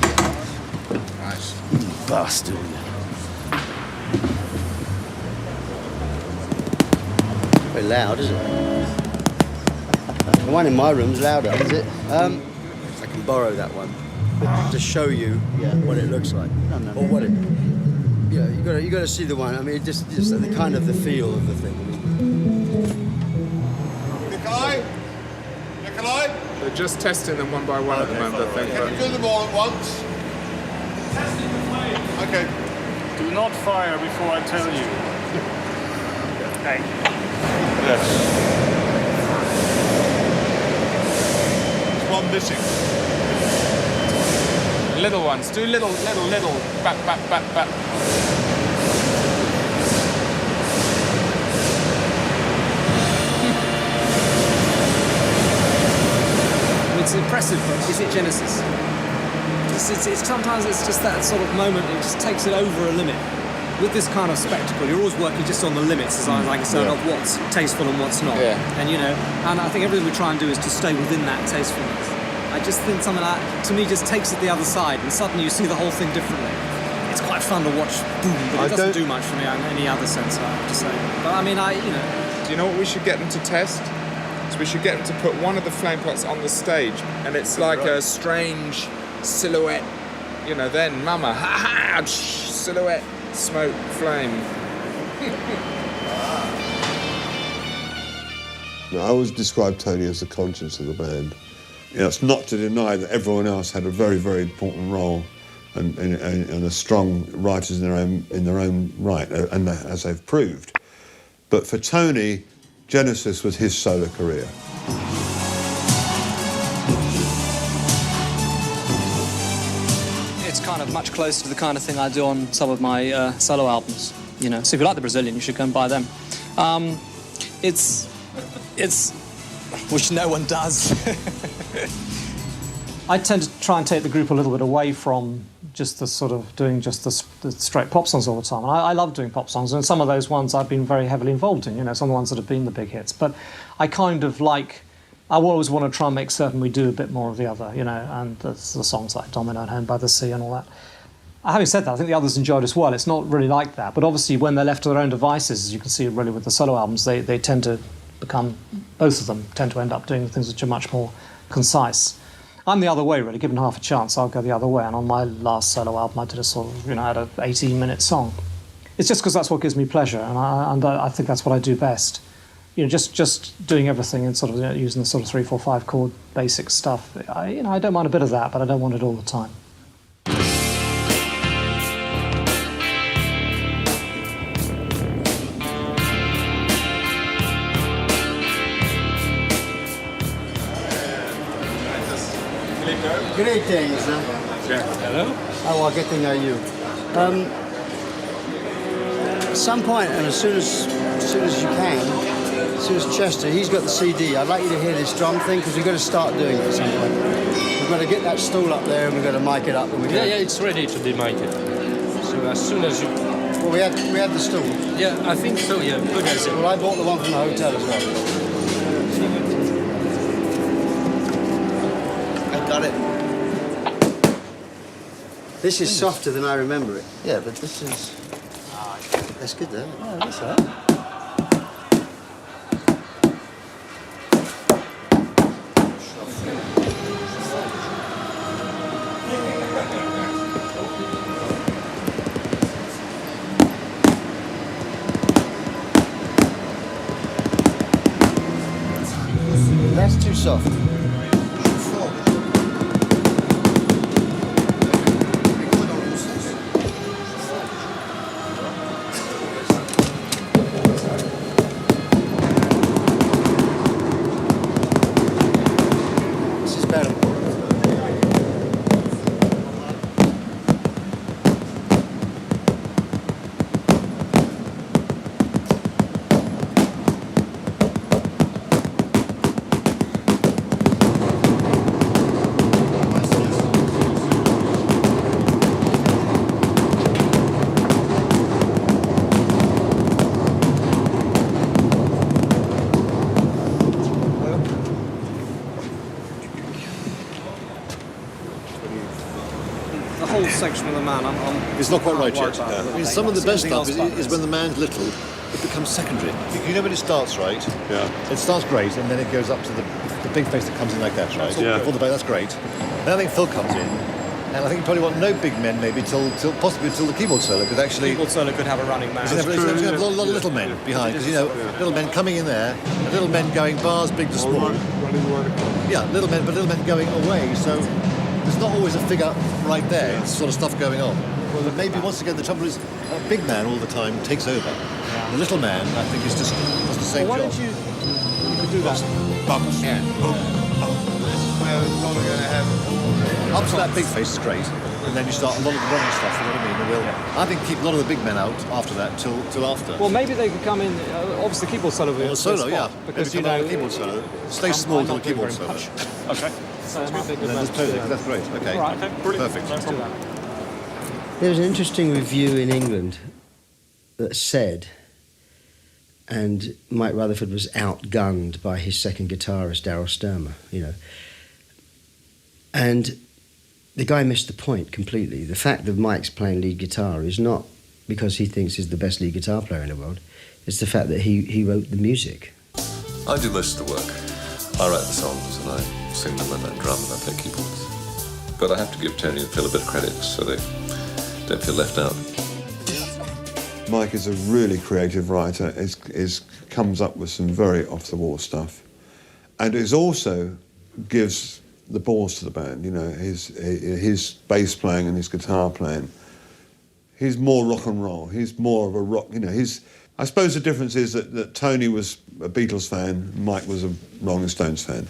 nice. Bastard. Very loud, isn't it? The one in my room's louder, is it? I can borrow that one to show you what it looks like, or what it. Yeah, you got to see the one. I mean, just the kind of the feel of the thing. Nikolai? They're just testing them one by one at the moment, I think. Can you do them all at once? Okay. Do not fire before I tell you. Hey. Yes. There's one missing. Little ones. Do little. Back. It's impressive, but is it Genesis? It's sometimes it's just that sort of moment, it just takes it over a limit. With this kind of spectacle, you're always working just on the limits, as I like to say, of what's tasteful and what's not. Yeah. And you know, and I think everything we try and do is to stay within that tastefulness. I just think something like that, to me, just takes it the other side, and suddenly you see the whole thing differently. It's quite fun to watch, boom, but it doesn't do much for me in any other sense, I have to say. But I mean, Do you know what we should get them to test? So we should get them to put one of the flame pots on the stage, and it's like a strange silhouette. You know, then mama, ha, silhouette, smoke, flame. I always describe Tony as the conscience of the band. You know, it's not to deny that everyone else had a very, very important role and are strong writers in their own right, and as they've proved. But for Tony, Genesis was his solo career. it's kind of much closer to the kind of thing I do on some of my solo albums. You know, so if you like the Brazilian, you should go and buy them. It's which no one does. I tend to try and take the group a little bit away from just the sort of doing just the straight pop songs all the time. And I love doing pop songs, and some of those ones I've been very heavily involved in, you know, some of the ones that have been the big hits. But I kind of like, I always want to try and make certain we do a bit more of the other, you know, and the songs like Domino and Home by the Sea and all that. Having said that, I think the others enjoyed as well. It's not really like that. But obviously when they're left to their own devices, as you can see really with the solo albums, they tend to become, both of them tend to end up doing things which are much more concise. I'm the other way, really. Given half a chance, I'll go the other way. And on my last solo album, I did a sort of, you know, I had an 18-minute song. It's just because that's what gives me pleasure, and I think that's what I do best. You know, just doing everything and sort of, you know, using the sort of 3, 4, 5 chord basic stuff. I don't mind a bit of that, but I don't want it all the time. Greetings. Hello. How are getting are you? At some point, and as soon as you can, as soon as Chester, he's got the CD. I'd like you to hear this drum thing because we've got to start doing it at some point. We've got to get that stool up there and we've got to mic it up. And Yeah, it's ready to be mic'd. So as soon as you. Well, we had the stool. Yeah, I think so. Yeah, good as it. Well, I bought the one from the hotel as well. I got it. This is softer than I remember it. Yeah, but this is... That's good, though. Oh, that's all right. That's too soft. This is better. The whole section of the man, It's not quite right yet. about it. I mean, some of the best stuff is Everything else when the man's little, it becomes secondary. You know when it starts right? Yeah. It starts great, and then it goes up to the big face that comes in like that, right? Yeah. Before the bass, that's great. Then I think Phil comes in, and I think you probably want no big men maybe till possibly till the keyboard solo, because actually... Keyboard solo could have a running man. He's going to have a lot of little men behind, because, you know, little men coming in there, and little men going bars big to small. Yeah, little men going away, so there's not always a figure right there. It's sort of stuff going on. Well, maybe once again the trouble is a big man all the time takes over. The little man, I think, is just does the same Well, why job. don't you could do that? Up to that big face is great, and then you start a lot of the running stuff. You know what I mean? And I think keep a lot of the big men out after that till after. Well, maybe they could come in. Obviously, keyboard solo. The solo, yeah. Because Maybe you know, keyboard solo. Stay small till the keyboard solo. Okay. So And then just play it. That's great. Okay. All right. Okay. Brilliant. Perfect. Let's do that. There was an interesting review in England that said, and Mike Rutherford was outgunned by his second guitarist, Daryl Sturmer, you know. And the guy missed the point completely. The fact that Mike's playing lead guitar is not because he thinks he's the best lead guitar player in the world. It's the fact that he wrote the music. I do most of the work. I write the songs and I sing them and I drum and I play keyboards. But I have to give Tony and Phil a bit of credit so they don't feel left out. Mike is a really creative writer. Comes up with some very off-the-wall stuff, and it also gives the balls to the band. You know, his bass playing and his guitar playing. He's more rock and roll. He's more of a rock. You know, I suppose the difference is that Tony was a Beatles fan, Mike was a Rolling Stones fan.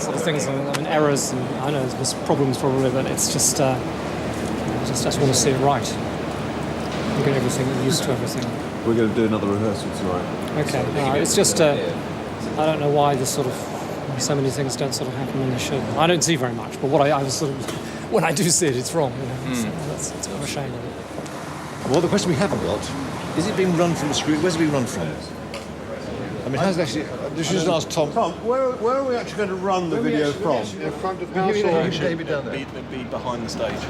sort of things, errors, and I know there's problems probably, but it's just, I just want to see it right. Get everything, used to everything. We're going to do another rehearsal tonight. Okay, it's just, I don't know why this sort of, so many things don't sort of happen when they should. I don't see very much, but what I was sort of, when I do see it, it's wrong, you know. So that's a bit of a shame. Well, the question we haven't got, is it being run from the screen? Where's it being run from? I mean, how's it actually... This is ask Tom. Tom, where are we actually going to run the video from? In front of house or maybe down there? Be behind the stage.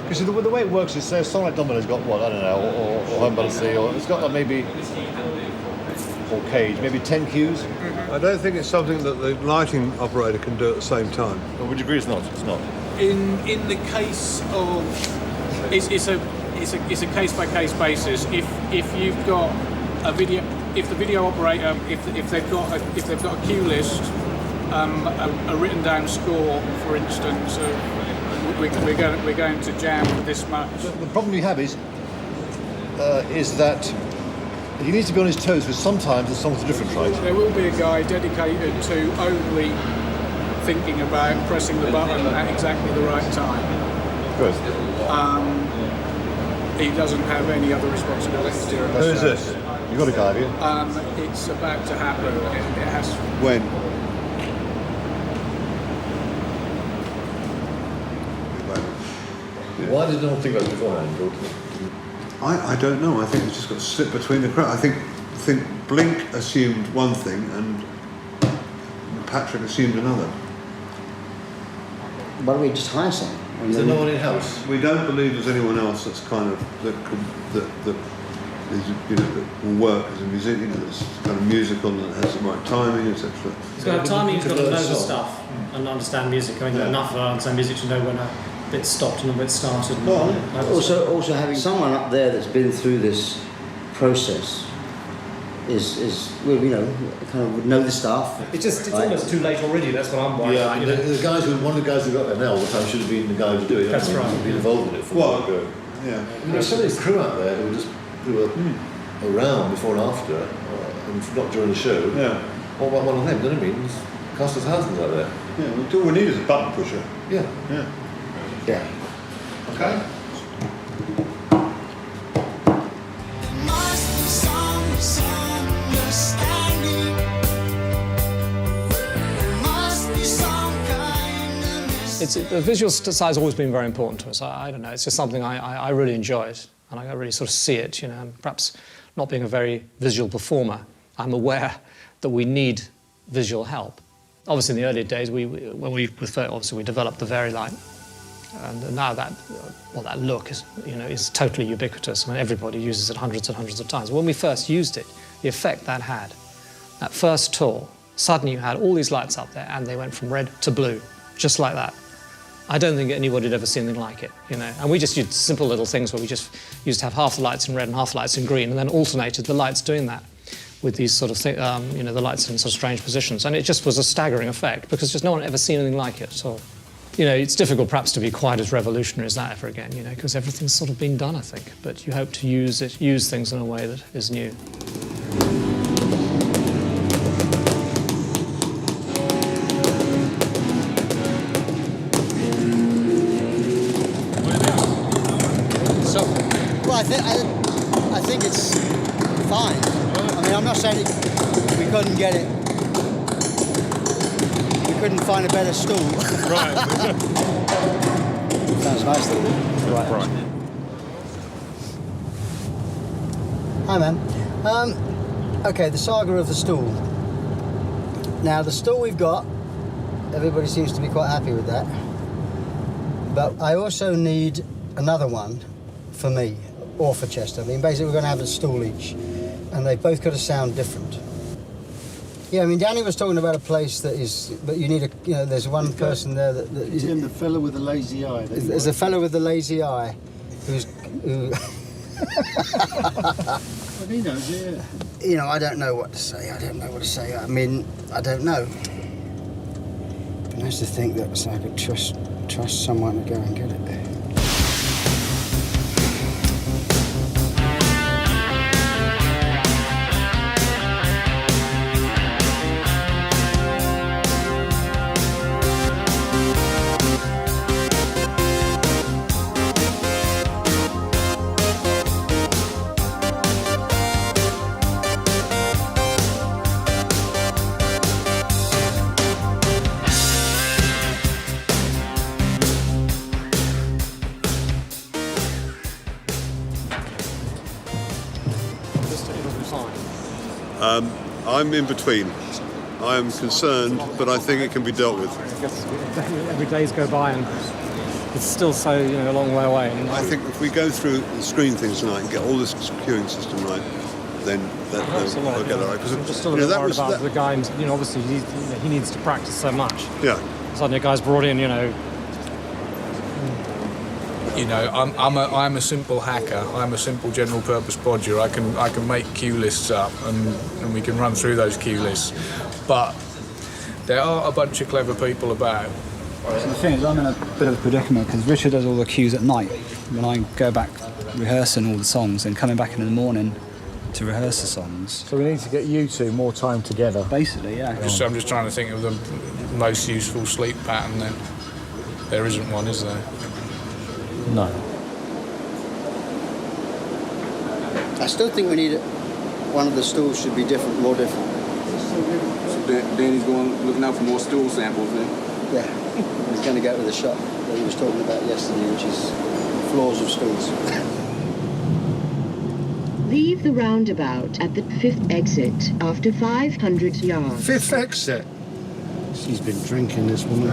Because the way it works is, say, a song like Domino's got what, I don't know, or Home by the Sea, or it's got like maybe, or Cage, maybe 10 cues. I don't think it's something that the lighting operator can do at the same time. Well, would you agree it's not? It's not. In the case of, it's a case by case basis. If you've got a video, if the video operator, if they've got a cue list, a written down score, for instance, we're going to jam with this much. The problem you have is that he needs to be on his toes because sometimes the songs are different, right? There will be a guy dedicated to only thinking about pressing the button at exactly the right time. Good. He doesn't have any other responsibilities during the Who show. is this? You got a guy, have you? It's about to happen. It has. When? Why did no one think about it beforehand? I don't know. I think it's just got to slip between the cracks. I think Blink assumed one thing and Patrick assumed another. Why don't we just hire someone? Is there no one in-house? We don't believe there's anyone else that's kind of that is, that will work as a musician, that's kind of musical and has the right timing, etc. He's got to have timing, he's got to know the stuff and understand music. I mean, enough to understand music to know when a bit's stopped and a bit's started. Also having someone up there that's been through this process is well, kind of would know the stuff. It's almost too late already. That's what I'm worried about. The guys one of the guys who got there now all the time should have been the guy to do it. That's right. Been involved in it from the go. Yeah. I mean, there's so many crew out there who were around before and after, and not during the show. Yeah. What about one of them? Then it means cost us thousands out there. Yeah. All we need is a button pusher. Yeah. Yeah. Yeah. Okay. The visual side has always been very important to us. I don't know, it's just something I really enjoy it, and I really sort of see it, and perhaps not being a very visual performer, I'm aware that we need visual help. Obviously in the earlier days, when we developed the Vari-Light, and now that look is totally ubiquitous. I mean, everybody uses it hundreds and hundreds of times. When we first used it, the effect that had, that first tour, suddenly you had all these lights up there and they went from red to blue, just like that. I don't think anybody had ever seen anything like it, And we just used simple little things where we just used to have half the lights in red and half the lights in green, and then alternated the lights doing that with these sort of the lights in sort of strange positions. And it just was a staggering effect because just no one had ever seen anything like it at all. It's difficult perhaps to be quite as revolutionary as that ever again, because everything's sort of been done, I think. But you hope to use things in a way that is new. I think it's fine. I mean, I'm not saying we couldn't get it. We couldn't find a better stool. Right. Sounds nice though. Right. Hi, man. Okay, the saga of the stool. Now, the stool we've got, everybody seems to be quite happy with that. But I also need another one for me. Or for Chester. I mean, basically, we're going to have a stool each, and they've both got to sound different. Yeah, I mean, Danny was talking about a place that is, but you need there's one person there that He's in the fellow with the lazy eye. There's a fellow with the lazy eye, who. Well, he knows, yeah. I don't know what to say. I mean, I don't know. But nice to think that I could trust someone to go and get it. I'm in between. I am concerned, but I think it can be dealt with. I guess every day's go by and it's still so, a long way away. And I think if we go through the screen things tonight and get all this queuing system right, then they'll get that right. I'm just still a bit worried about the guy, obviously he needs to practice so much. Yeah. Suddenly a guy's brought in, I'm a simple hacker. I'm a simple general purpose bodger. I can make cue lists up and we can run through those cue lists. But there are a bunch of clever people about. So the thing is, I'm in a bit of a predicament because Richard does all the cues at night when I go back rehearsing all the songs and coming back in the morning to rehearse the songs. So we need to get you two more time together. Basically, yeah. I'm just trying to think of the most useful sleep pattern then. There isn't one, is there? No. I still think we need one of the stools should be different, more different. So Danny's looking out for more stool samples then? Yeah. He's going to go to the shop that he was talking about yesterday, which is floors of stools. Leave the roundabout at the 5th exit after 500 yards. 5th exit? She's been drinking, this woman.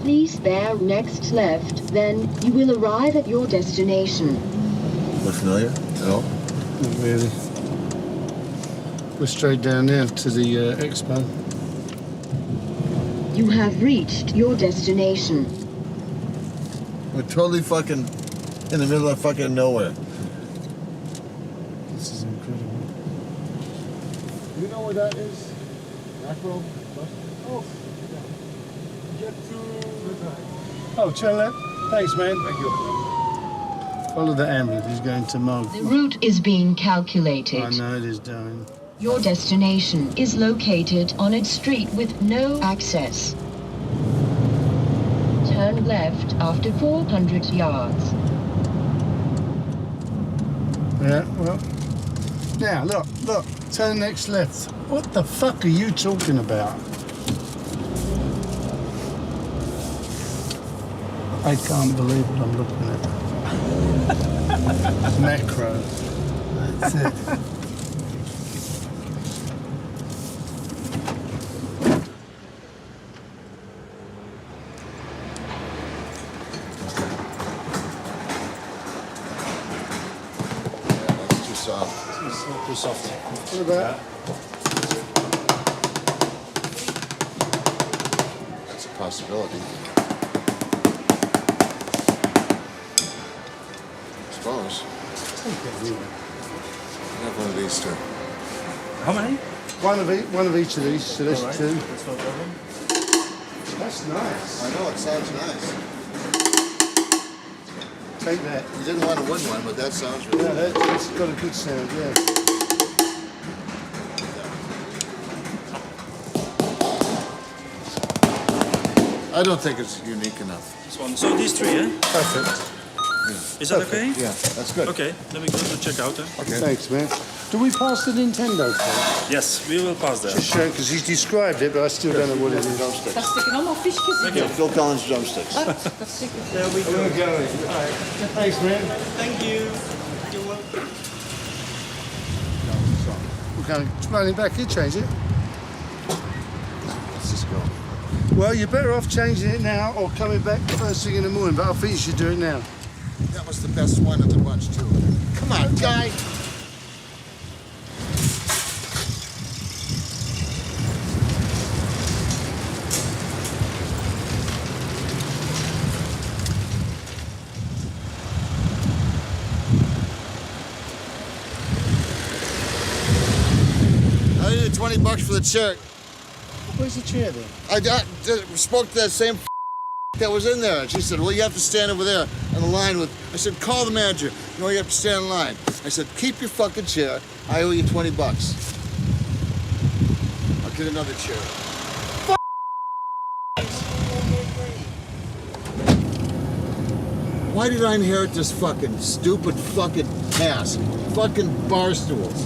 Please bear next left, then you will arrive at your destination. Look familiar? No? Not really. We're straight down there to the expo. You have reached your destination. We're totally fucking in the middle of fucking nowhere. This is incredible. You know where that is? Macro? Oh. Get to... Oh, turn left. Thanks, man. Thank you. Follow the ambulance. He's going to Mug. The route is being calculated. I know it is, darling. Your destination is located on a street with no access. Turn left after 400 yards. Yeah, well... Now, look. Turn next left. What the fuck are you talking about? I can't believe what I'm looking at. Macro. That's it. Too soft. What about? That's a possibility. I suppose. Have one of these two. How many? One of each of these, so there's All right. two. That's no problem. That's nice. I know, it sounds nice. Take that. You didn't want a wood one, but that sounds really Yeah, good. that's got a good sound, yeah. I don't think it's unique enough. This one. So these three, eh? Perfect. Is that okay? Yeah, that's good. Okay, then we go to check out. Okay. Thanks, man. Do we pass the Nintendo first? Yes, we will pass that. Just showing, because he's described it, but I still don't know what it is. Drumsticks. stikken allemaal visjes. Yeah, Phil Collins drumsticks. There we go. We're going. All right. Thanks, man. Thank you. You're welcome. We're going to run it back here, change it. Let's just go. Well, you're better off changing it now or coming back first thing in the morning, but I think you should do it now. That was the best one of the bunch, too. Come on, guy. I needed $20 for the chair. Where's the chair then? I spoke to that same that was in there. And she said, well, you have to stand over there on the line with... I said, call the manager. No, you have to stand in line. I said, keep your fucking chair. I owe you $20. I'll get another chair. Why did I inherit this fucking stupid fucking task? Fucking bar stools.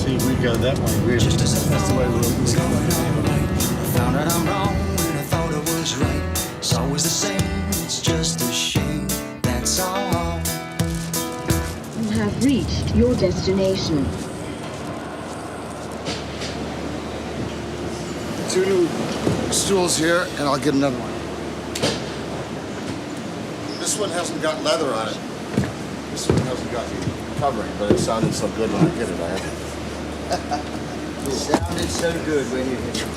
See, we go that way, really. That's the way we'll go. Found out I'm wrong when I thought I was right. It's always the same, it's just a shame, that's all. You have reached your destination. 2 new stools here, and I'll get another one. This one hasn't got leather on it. This one hasn't got the covering, but it sounded so good when I did it. I had it. It sounded so good when you hit it.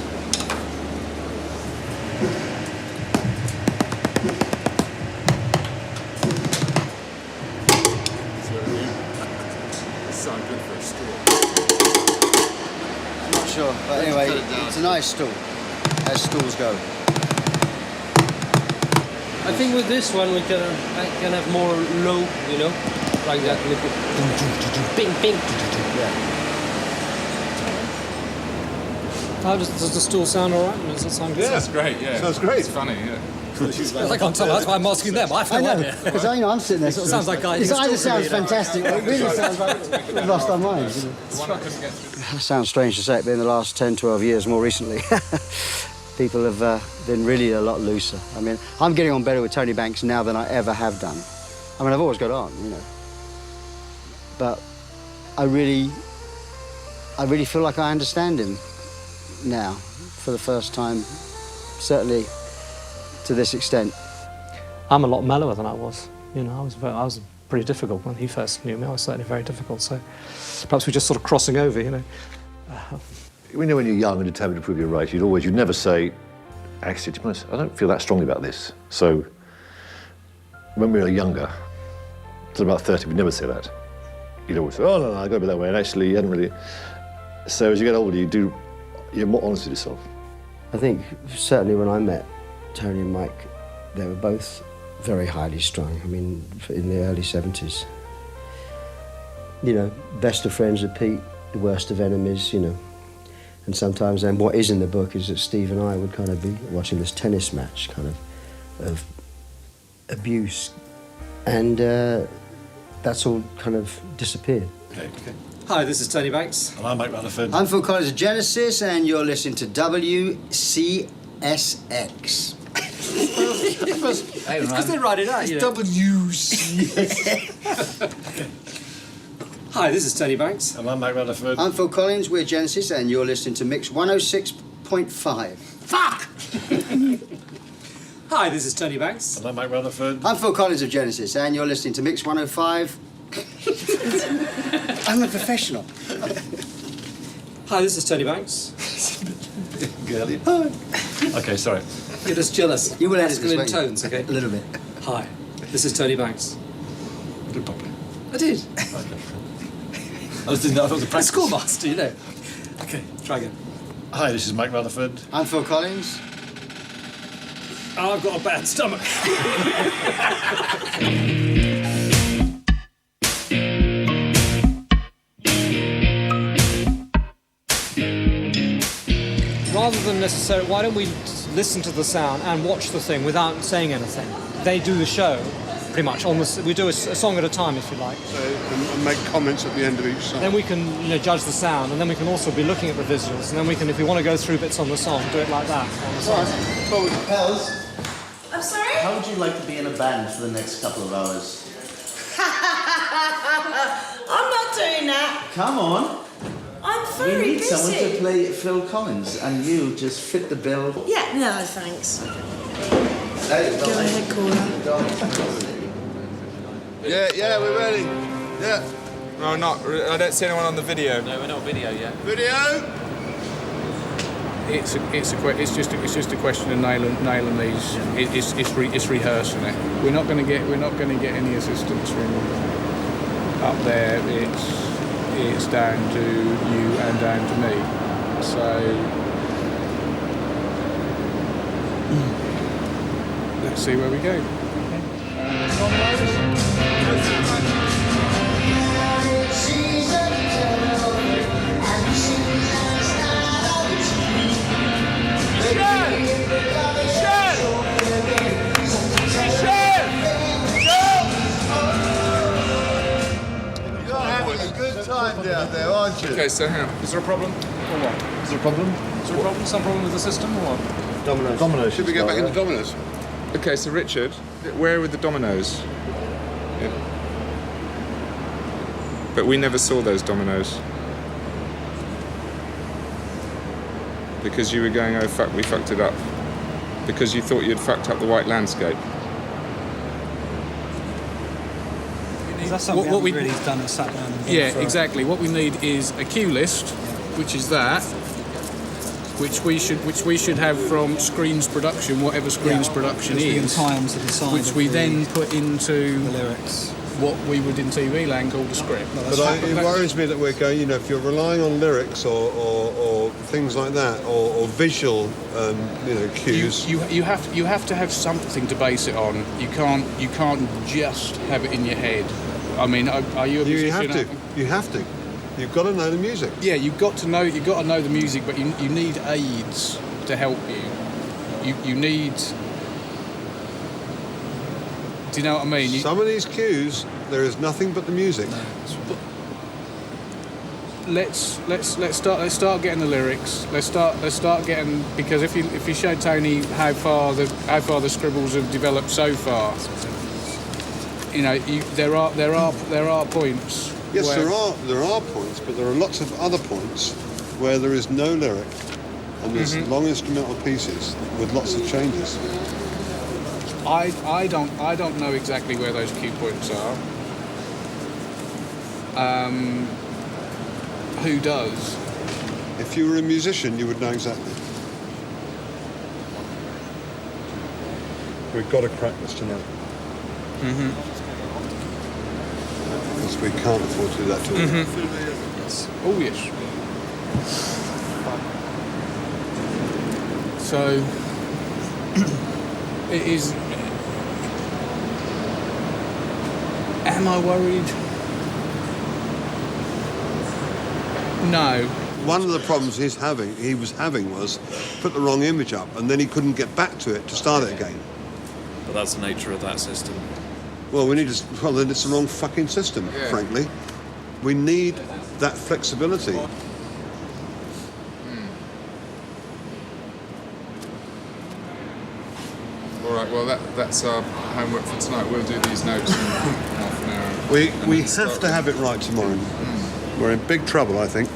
Sound good for a stool. I'm not sure, but anyway, it's a nice stool, as stools go. I think with this one we can have more low, you know, like that. Bing, bing. Yeah. How does the stool sound all right? Does it sound good? Yeah, it's great. Yeah, sounds great. It's funny. Yeah. I can't tell. That's why I'm asking them. I know. Because I'm sitting there. It sounds like it either sounds fantastic or it really sounds like we've lost our minds. You know? It sounds strange to say it, but in the last 10, 12 years, more recently, people have been really a lot looser. I mean, I'm getting on better with Tony Banks now than I ever have done. I mean, I've always got on, you know. But I really feel like I understand him now for the first time, certainly to this extent. I'm a lot mellower than I was. You know, I was pretty difficult when he first knew me. I was certainly very difficult. So perhaps we're just sort of crossing over, you know. When you're young and determined to prove you're right, you'd never say, actually, to be honest, I don't feel that strongly about this. So when we were younger, till about 30, we'd never say that. You'd always say, oh, no, I got to be that way. And actually, you hadn't really. So as you get older, you're more honest with yourself. I think certainly when I met Tony and Mike, they were both very highly strung. I mean, in the early 70s. You know, best of friends with Pete, the worst of enemies, you know. And sometimes, and what is in the book is that Steve and I would kind of be watching this tennis match, kind of abuse. And that's all kind of disappeared. Okay. Hi, this is Tony Banks. And I'm Mike Rutherford. I'm Phil Collins of Genesis, and you're listening to WCSX. It's because they write it out, you know. Hi, this is Tony Banks. And I'm Mike Rutherford. I'm Phil Collins, we're Genesis, and you're listening to Mix 106.5. Fuck! Hi, this is Tony Banks. And I'm Mike Rutherford. I'm Phil Collins of Genesis, and you're listening to Mix 105. I'm a professional. Hi, this is Tony Banks. Girly. Okay, sorry. You're just jealous. You will edit this, in won't you? tones, okay? A little bit. Hi, this is Tony Banks. Do it properly. I did. Okay. I thought it was a practice. Schoolmaster, you know. Okay, try again. Hi, this is Mike Rutherford. I'm Phil Collins. Oh, I've got a bad stomach. Rather than necessarily, why don't we listen to the sound and watch the thing without saying anything? They do the show, pretty much. We do a song at a time, if you like. So, and make comments at the end of each song. Then we can, judge the sound, and then we can also be looking at the visuals, and then we can, if we want to go through bits on the song, do it like that on the song. Pels, I'm sorry? how would you like to be in a band for the next couple of hours? I'm not doing that. Come on. I'm We very need busy. someone to play Phil Collins, and you just fit the bill. Yeah, no, thanks. Hey, Go ahead, caller. Yeah, we're ready. Yeah. No, not. I don't see anyone on the video. No, we're not video yet. Video. It's just a question of nailing these. It's rehearsing it. We're not going to get any assistance from up there. It's down to you and down to me. So let's see where we go. Time down there, aren't you? Okay, so hang on. Is there a problem? Or what? Is there a problem? Is there a problem? Some problem with the system or what? Dominoes. Should we get back into dominoes? Okay, so Richard, where were the dominoes? Yeah. But we never saw those dominoes. because you were going, oh fuck, we fucked it up, because you thought you'd fucked up the white landscape. That's something what we really done is sat down and Yeah, exactly. What we need is a cue list, which is that, which we should have from Screens production, whatever Screens production which we can is, tie onto the side which of we the- then put into the lyrics. What we would in TV land call the script. But it worries me that we're going, you know, if you're relying on lyrics or things like that, or visual, you know, cues. You have to have something to base it on. You can't just have it in your head. I mean, are you a musician? You have to. You've got to know the music. Yeah, you've got to know the music, but you need aids to help you. You need. Do you know what I mean? Some of these cues, there is nothing but the music. Let's start getting the lyrics. Let's start getting, because if you show Tony how far the scribbles have developed so far, you know, there are points. Yes, where, there are points, but there are lots of other points where there is no lyric and there's long instrumental pieces with lots of changes. I don't know exactly where those cue points are. Who does? If you were a musician, you would know exactly. We've got to crack this tonight. Because we can't afford to do that till Yes. Oh yes. So it is. Am I worried? No. One of the problems he was having was put the wrong image up and then he couldn't get back to it to start it again. But that's the nature of that system. Well, then it's the wrong fucking system, frankly. We need that flexibility. All right, well, that's our homework for tonight. We'll do these notes in half an hour. We have to have it right tomorrow. We're in big trouble, I think.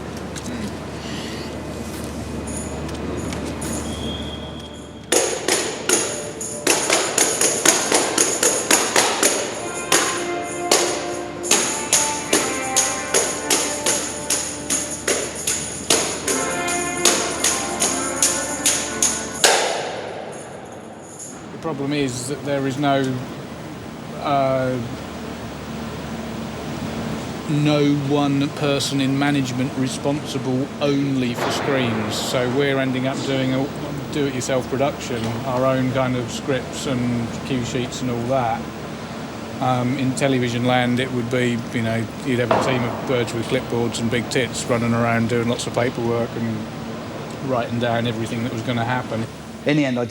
The problem is that there is no one person in management responsible only for screens. So we're ending up doing a do-it-yourself production, our own kind of scripts and cue sheets and all that. In television land, it would be, you know, you'd have a team of birds with clipboards and big tits running around doing lots of paperwork and writing down everything that was going to happen. In the end, I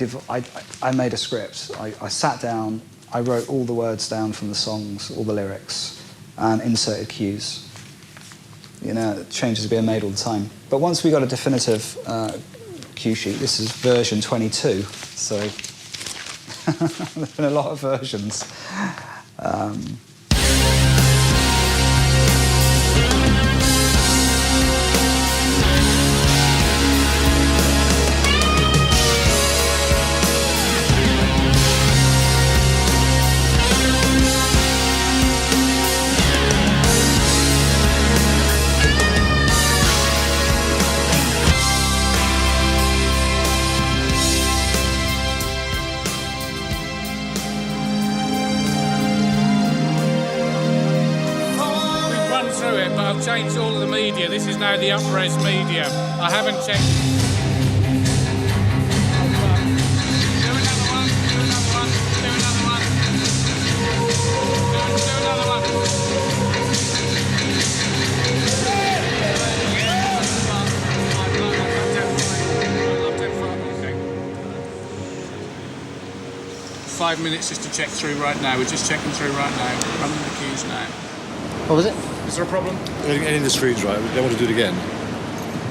made a script. I sat down, I wrote all the words down from the songs, all the lyrics, and inserted cues. You know, changes are being made all the time. But once we got a definitive cue sheet, this is version 22, so there's been a lot of versions. I've changed all of the media. This is now the up-res media. I haven't checked. Do another one. 5 minutes just to check through right now. We're just checking through right now. Running the cues now. What was it? Is there a problem? Getting the screens right. They want to do it again.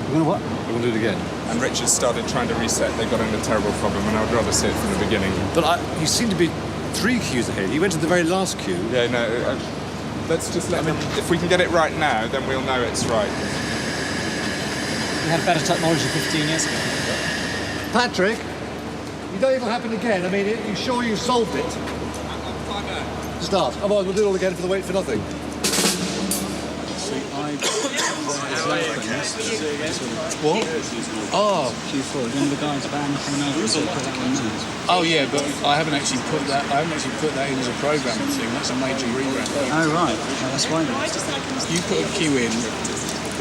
We're going to what? They want to do it again. And Richard started trying to reset. They got in a terrible problem, and I would rather see it from the beginning. But he seemed to be 3 cues ahead. He went to the very last cue. Yeah, no. Let's just let them. If we can get it right now, then we'll know it's right. We had better technology 15 years ago. Patrick, you don't even happen again. I mean, you sure you solved it? Start. Otherwise, we'll do it all again for the wait for nothing. What? Oh, Q4. Remember the guy's band coming over? Oh yeah, but I haven't actually put that. I haven't actually put that in as a programming thing. That's a major rebrand. Oh right, oh, that's fine. You put a cue in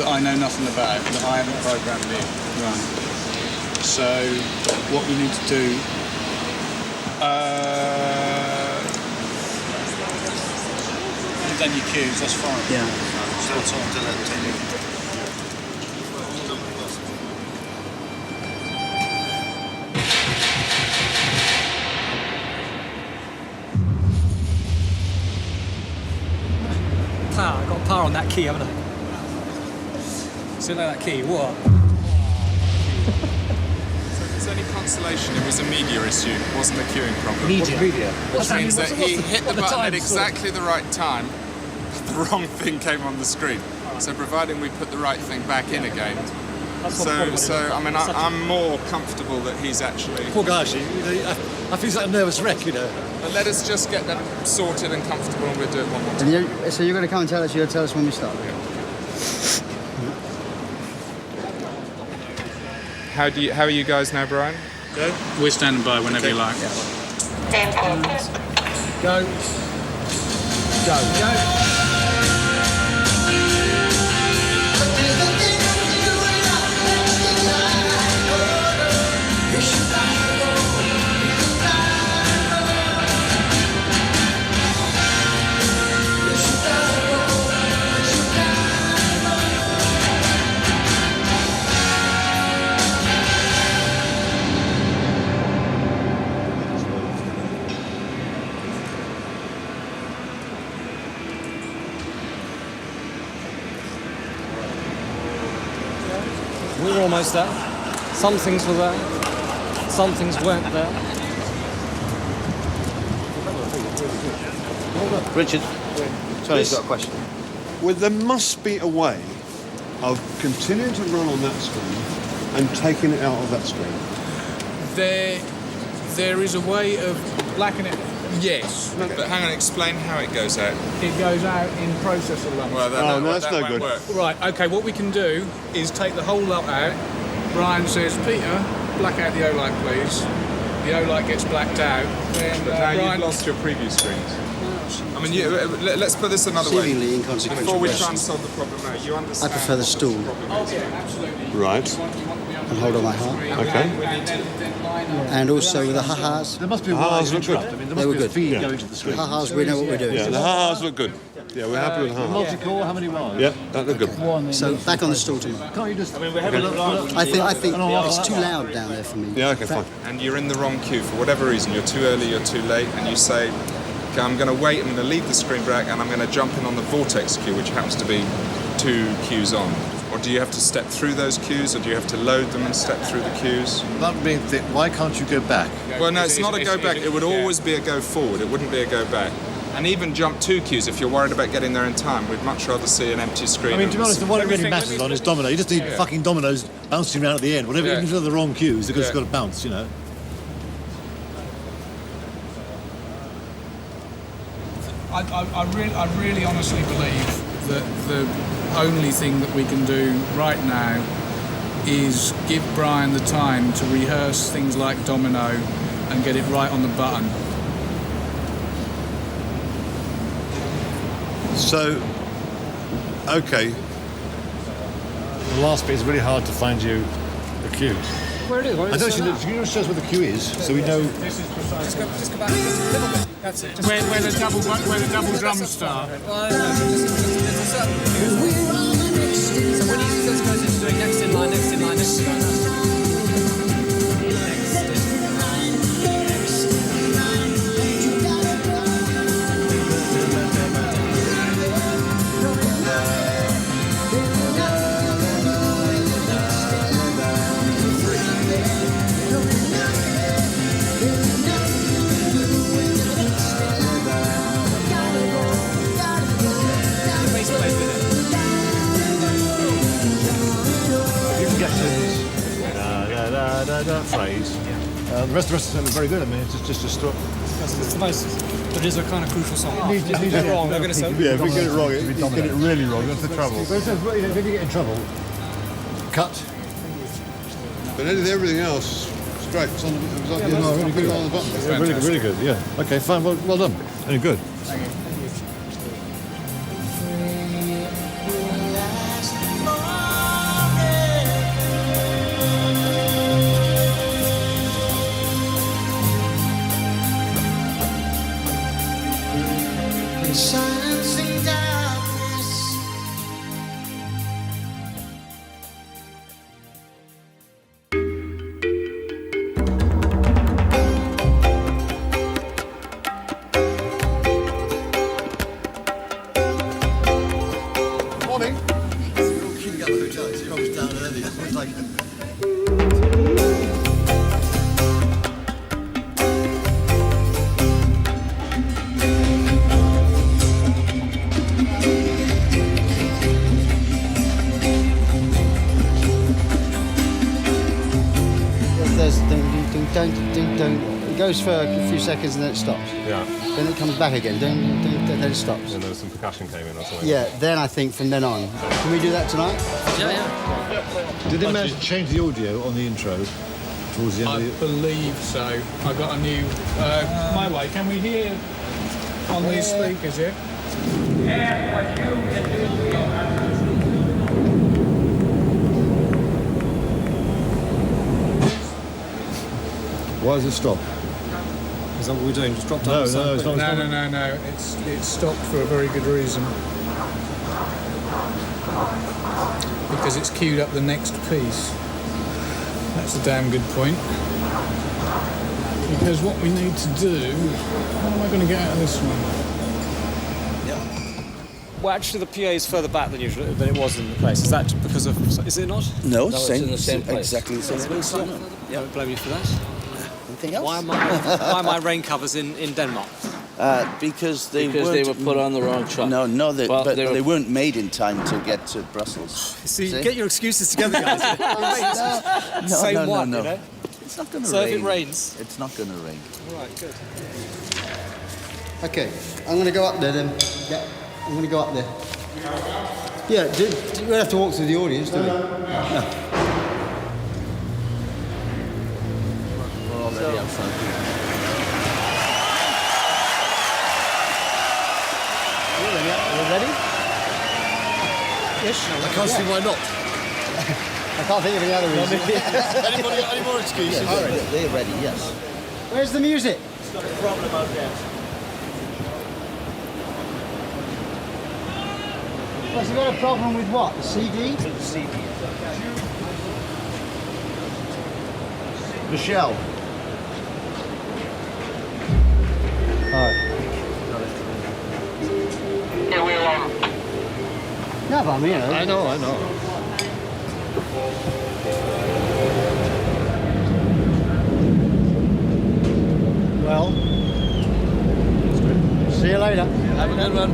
that I know nothing about, that I haven't programmed in. Right. So what we need to do. You've done your cues. That's fine. Yeah. Power. I got power on that key, haven't I? See like that key? What? So if there's any consolation, it was a media issue. It wasn't a queuing problem. Media. Which means that he hit the button at exactly the right time. The wrong thing came on the screen. So providing we put the right thing back in again. So I mean, I'm more comfortable that he's actually... Poor guy, actually. I feel he's like a nervous wreck, you know. But let us just get that sorted and comfortable, and we'll do it one more time. And so you're going to come and tell us. You're going to tell us when we start. How are you guys now, Brian? Go. We're standing by whenever you like. Go. Go. Go. We were almost there. Some things were there, some things weren't there. Richard, Tony's got a question. Well, there must be a way of continuing to run on that screen and taking it out of that screen. There is a way of blacking it. Yes. But hang on, explain how it goes out. It goes out in processor lumps. Well, that's no good. Work. Right, okay, what we can do is take the whole lot out. Brian says, Peter, black out the O-light, please. The O-light gets blacked out. Then, But now Brian... you've lost your preview screens. I mean, let's put this another way. Seemingly inconsequential Before we try and questions. solve the problem now, you understand. I prefer the stool. Oh, yeah, absolutely. Right. And hold on my heart. Okay. And also the ha-has. There must be a Ha-has way look to good. interrupt. I mean, there They must were be a good. feed Yeah. going to the The screen. ha-has, we know what we're doing. Yeah, the ha-has look good. Yeah, we're happy with the ha-has. Multi-core, how many wires? Yeah, that look good. So back on the stool too. Can't you just... I think it's too loud down there for me. Yeah, okay, fine. And you're in the wrong queue for whatever reason. You're too early, you're too late, and you say, okay, I'm going to wait, I'm going to leave the screen black, and I'm going to jump in on the vortex queue, which happens to be 2 queues on. Or do you have to step through those queues, or do you have to load them and step through the queues? That being thick, why can't you go back? Well, no, it's not a go back. It would always be a go forward. It wouldn't be a go back. And even jump 2 queues if you're worried about getting there in time. We'd much rather see an empty screen. I mean, to be honest, what it really matters on is domino. You just need fucking dominoes bouncing around at the end. Whatever, even if they're the wrong cues, they've just got to bounce, you know. I really honestly believe that the only thing that we can do right now is give Brian the time to rehearse things like domino and get it right on the button. So, okay. The last bit is really hard to find you a cue. Where it is? I don't know, can you show us where the cue is, so we know... This is precise. Just go back just a little bit. That's it. Where the double drums start. Well, no, there's a certain... So when he just goes into doing next in line, next in line, next in line, next in line. You can get to this. Da, da, da, da, that phrase. The rest of them are very good. I mean, it's just a struck. But it is a kind of crucial song. If you get it wrong, Yeah, if we get it wrong, you get it really wrong. That's the trouble. If you get in trouble, cut. But everything else, straight. It's on the, it was on, Yeah, really good on the button. Yeah, really good. Yeah. Okay, fine. Well done. Very good. Thank you. Silence and darkness. Morning. Queuing up the hotel. You're always down early. It's like. There's ding ding ding ding ding ding. It goes for a few seconds and then it stops. Yeah. Then it comes back again. Ding ding ding. Then it stops. And there was some percussion came in or something. Yeah. Then I think from then on. Can we do that tonight? Yeah. Did they manage to change the audio on the intro towards the end I of the... believe so. I got a new. My way. Can we hear on these speakers here? Why does it stop? Is that what we're doing? Just dropped No, on no, it's not. No. It's stopped for a very good reason. Because it's queued up the next piece. That's a damn good point. Because what we need to do... How am I going to get out of this one? Well, actually, the PA is further back than usual than it was in the place. Is that because of? Is it not? No, it's same, in the same place. exactly the same place. I don't blame you for that. Anything else? Why are my rain covers in Denmark? Because they were put on the wrong truck. No, Well, but they weren't made in time to get to Brussels. See, get your excuses together, guys. Same one, you know. It's not going to So rain. if it rains, it's not going to rain. all right, good. Okay. I'm going to go up there then. Yeah. I'm going to go up there. Yeah. We have to walk through the audience, do we? No. We're already up front. Are you ready? Yes. I can't see why not. I can't think of any other reason. Anybody got any more excuses? Yes, they're ready, yes. Where's the music? Got a problem out there. Has he got a problem with what? The CD? The CD. Michelle. No, but I mean, I know. Well, see you later. Have a good one.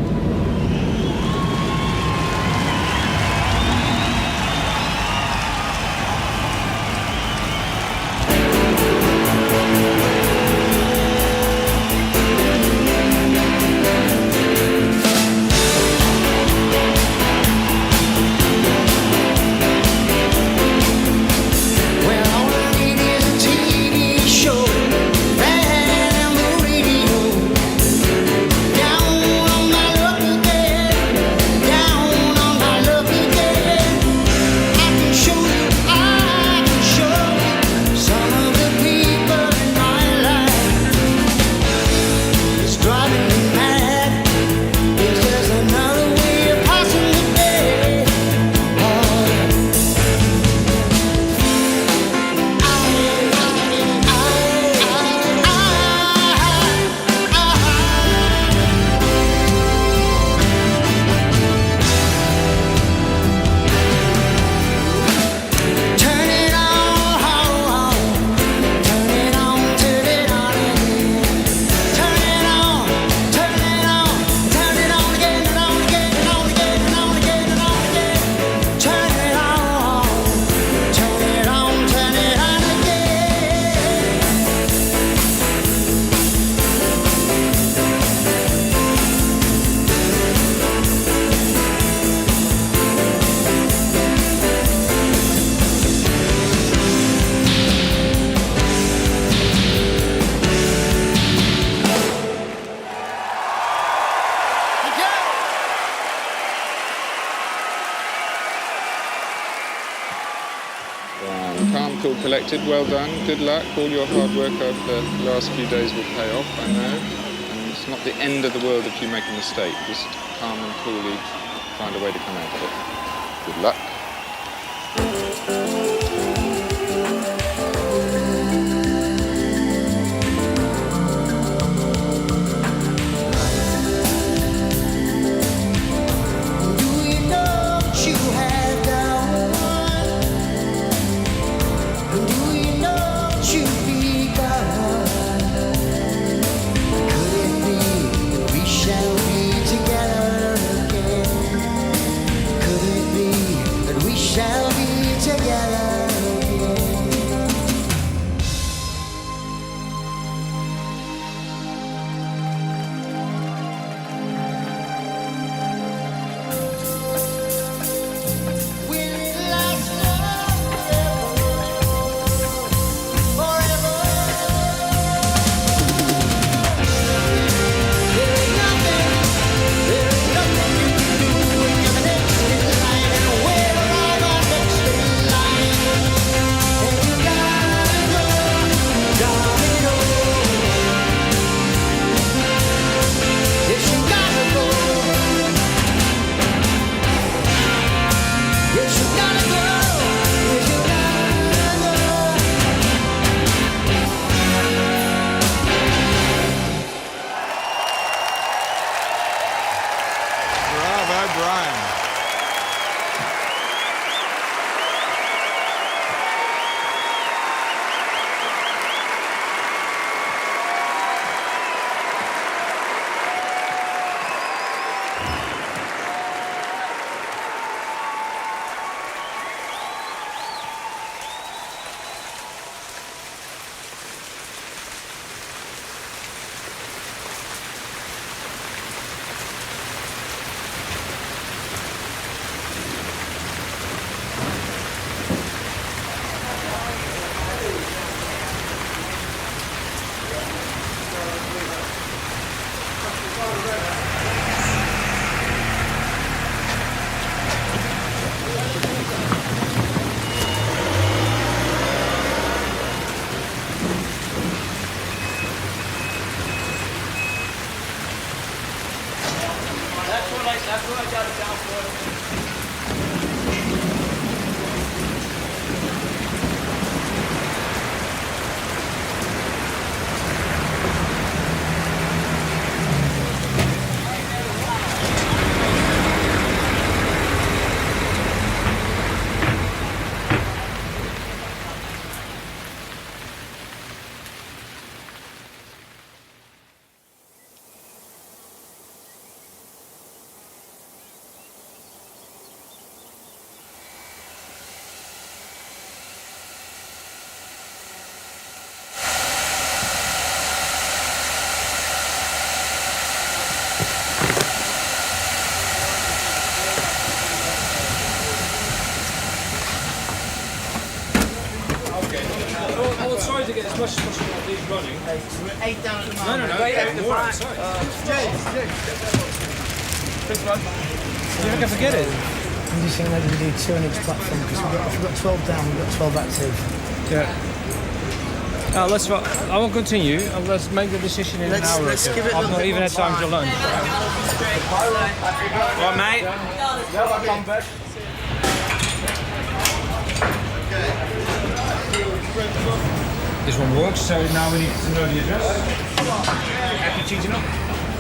Down on my luck cool collected. Well done. Good luck. All your hard work over the last few days will pay off, I know. And it's not the end of the world if you make a mistake. Just calm and coolly find a way to come out of it. Good luck. That's what I got it down for. I will try to get as much as possible of these running. We're 8 down at the moment. No. Wait, More outside. James. Quick run. You never forget it. I'm just saying maybe we do 2 on each platform because we've got 12 down, we've got 12 active. Yeah. Let's. I won't continue. Let's make the decision in an hour. Let's give it I've not even had time to lunch. Right, mate. I'll come back. This one works, so now we need to know the address. Happy cheating up?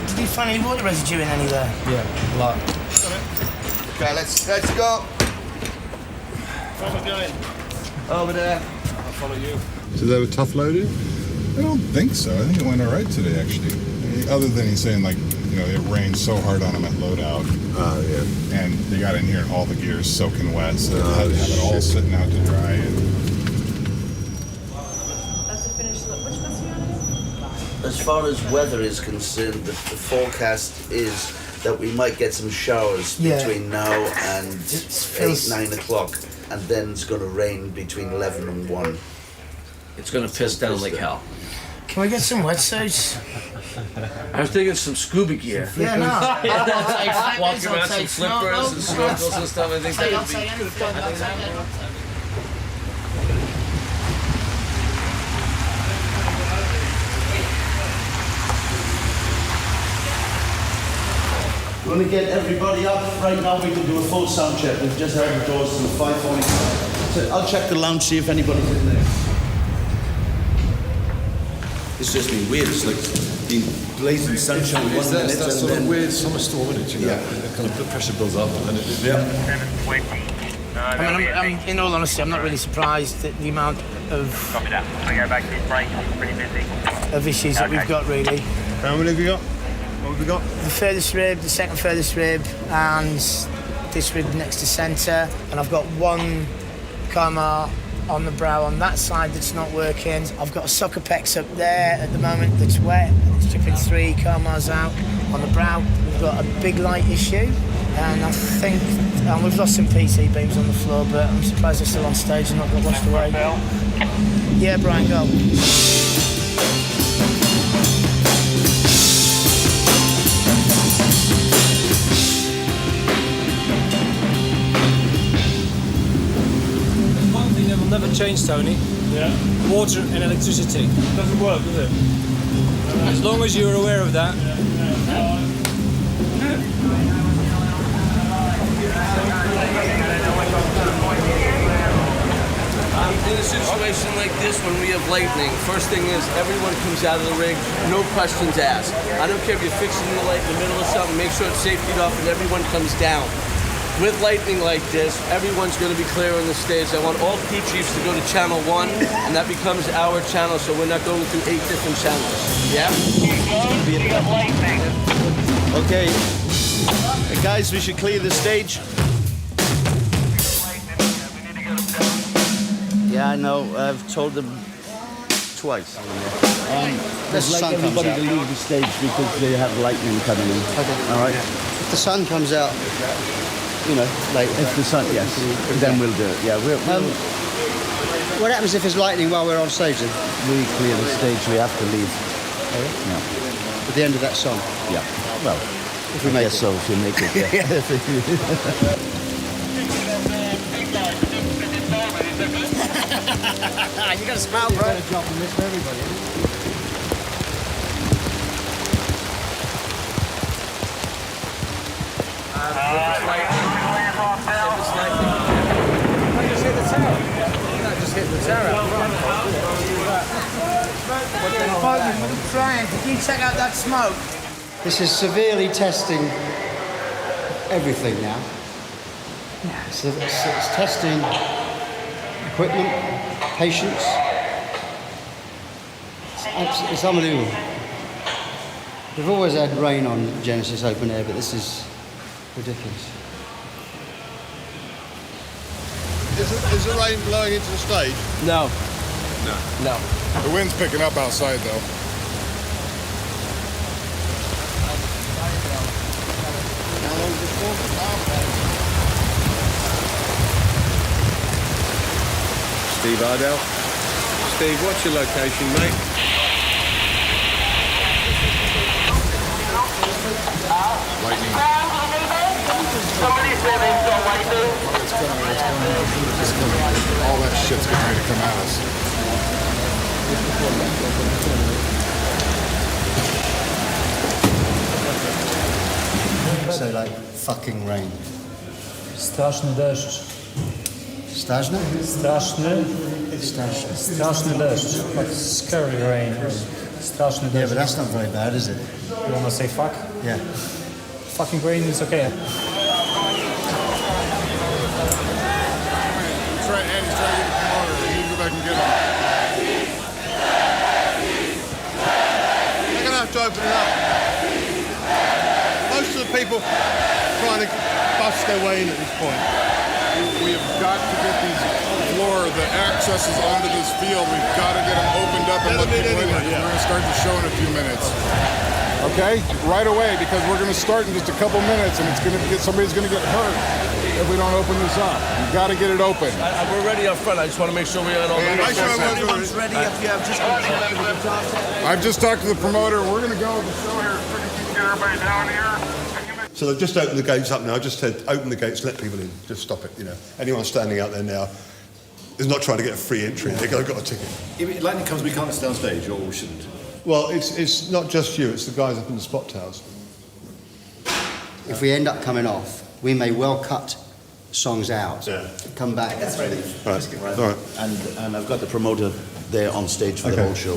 Did you find any water residue in any there? Yeah, a lot. Okay, let's go. Where am I going? Over there. I'll follow you. So that was tough loaded? I don't think so. I think it went all right today, actually. Other than he's saying, like, you know, it rained so hard on him at loadout. Yeah. And they got in here and all the gear is soaking wet, so they had to have it all sitting out to dry. As far as weather is concerned, the forecast is that we might get some showers between now and 8, 9 o'clock, and then it's going to rain between 11 and 1. It's going to piss down like hell. Can we get some wetsuits? I was thinking some scuba gear. Yeah, no. Walking around some flippers and snorkels and stuff. I think that would be. Going to get everybody up. Right now we can do a full sound check. We've just held the doors till 5:45. So I'll check the lounge, see if anybody's in there. It's just been weird. It's like been blazing sunshine one minute That's and sort then... of weird summer storm, isn't it? You know, the kind of the pressure builds up and then I mean, I'm, in all honesty, I'm not really surprised at the amount of... Copy that. I go back to this break. I'm pretty busy. ...of issues that we've got, really. How many have you got? What have we got? The furthest rib, the second furthest rib, and this rib next to centre. And I've got one coma on the brow on that side that's not working. I've got a sucker pecs up there at the moment that's wet. It's chipping 3 comas out. On the brow, we've got a big light issue. And I think we've lost some PC beams on the floor, but I'm surprised they're still on stage and not got washed away. Yeah, Brian, go. One thing that will never change, Tony. Yeah. Water and electricity. Doesn't work, does it? As long as you're aware of that. In a situation like this, when we have lightning, first thing is everyone comes out of the ring, no questions asked. I don't care if you're fixing the light in the middle of something, make sure it's safetied off and everyone comes down. With lightning like this, everyone's going to be clear on the stage. I want all crew chiefs to go to channel 1, and that becomes our channel, so we're not going through 8 different channels. Yeah? Okay. Guys, we should clear the stage. Yeah, I know. I've told them twice. Let's like everybody to leave the stage because they have lightning coming in. Okay. All right. If the sun comes out, you know, like if the sun, yes, then we'll do it. Yeah, we'll what happens if it's lightning while we're on stage? Then? we clear the stage. We have to leave. Yeah. At the end of that song. Yeah. Well, if we make it. So if you make it, yeah. You got a smile, bro. Got a job from this for everybody. Just hit the tower. Just hit the tower. Brian, did you check out that smoke? This is severely testing everything now. Yeah. So it's testing equipment, patience. It's unbelievable. We've always had rain on Genesis Open Air, but this is ridiculous. Is the rain blowing into the stage? No. No. The wind's picking up outside, though. Steve Ardell. Steve, what's your location, mate? Lightning. Somebody said they've got lightning. It's coming. All that shit's getting ready to come at us. So like fucking rain. Straszny deszcz. Straszny? Straszny. Straszny deszcz. Like scary rain. Straszny deszcz. Yeah, but that's not very bad, is it? You wanna say fuck? Yeah. Fucking rain is okay. Andy's trying to get the promoter. You need to go back and get him. They're going to have to open it up. Most of the people trying to bust their way in at this point. We have got to get these floor, the accesses onto this field. We've got to get them opened up and let people in. We're going to start the show in a few minutes. Okay, right away, because we're going to start in just a couple minutes, and it's going to get somebody's going to get hurt if we don't open this up. You've got to get it open. We're ready up front. I just want to make sure we got all the Everyone's ready if you have just I've just talked to the promoter. We're going to go with the show here. Get everybody down here. So they've just opened the gates up now. I just said, open the gates, let people in. Just stop it, you know. Anyone standing out there now is not trying to get a free entry. They've got a ticket. If lightning comes, we can't stay on stage, or we shouldn't. Well, it's not just you. It's the guys up in the spot towers. if we end up coming off, we may well cut songs out, come back. That's ready. Right. All right. And I've got the promoter there on stage for the whole show.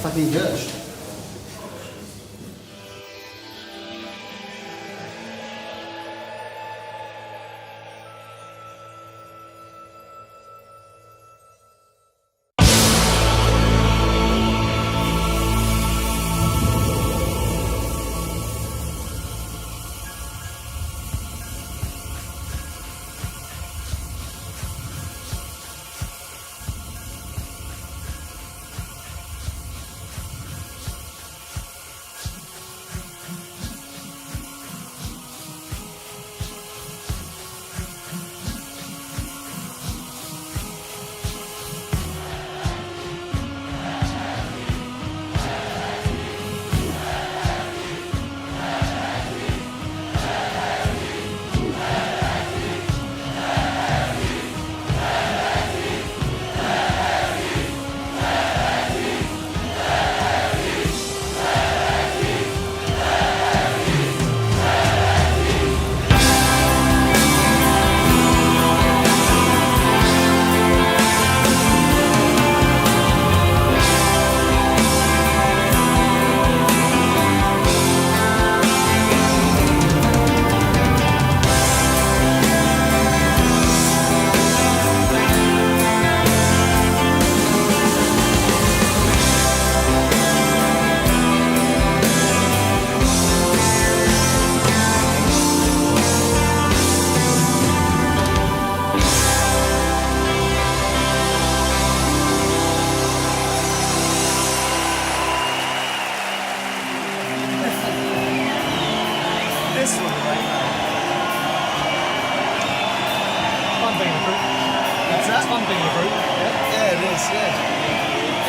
Fucking good.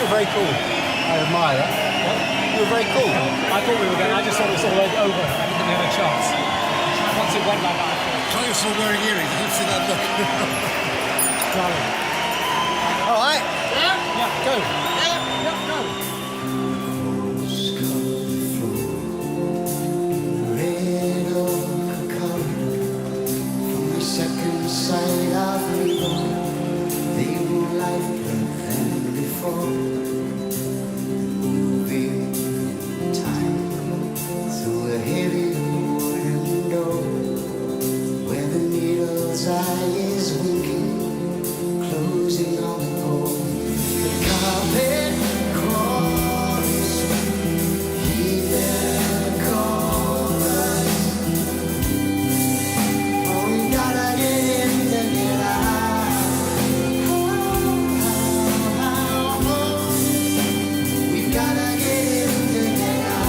Very cool. I admire that. You were very cool. I thought we were going. I just thought it was all over. I didn't think we had a chance. Once it went like that, I thought. Try still wearing earrings. I don't see that look. All right. Yeah. Go. Go. Red oak corridor, from the second sight of me, they were lighter than before. Moving time through a heavy wooden door, where the needle's eye is winking, closing on the pole. The carpet crawls, heaving chorus. Oh, we gotta get in to get out. We gotta get in to get out.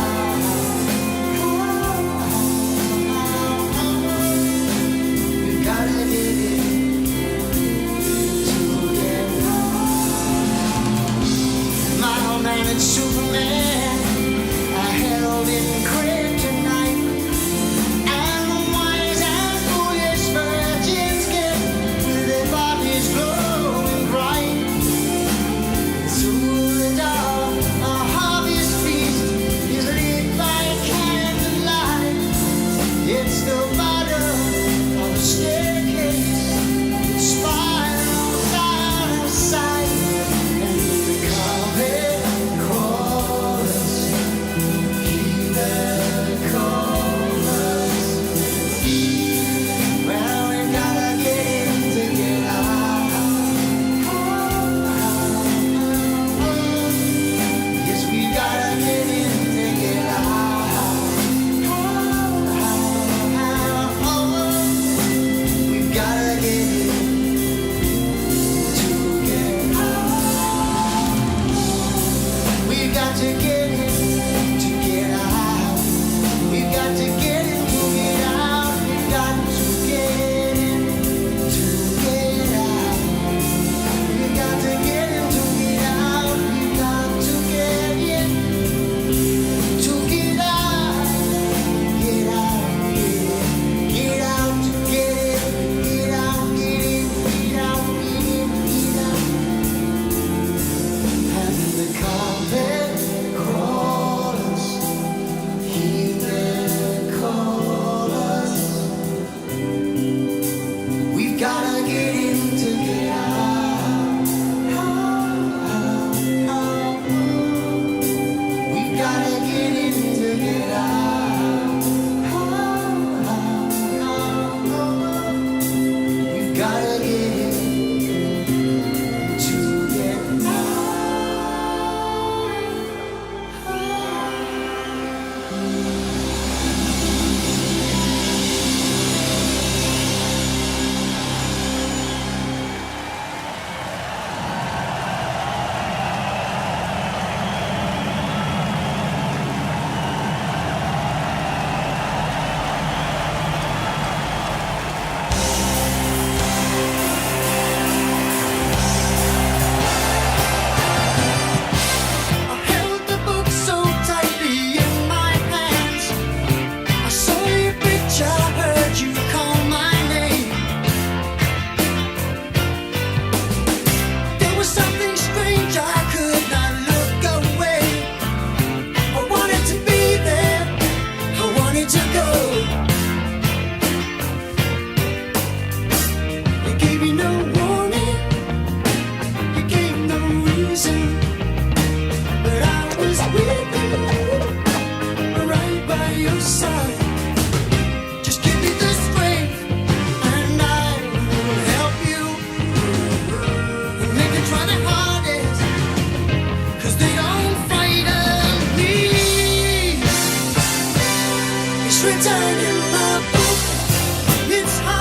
side. Just give me the strength and I will help you. And they can try their hardest, 'cause they don't frighten me. It's written in the book, it's hard.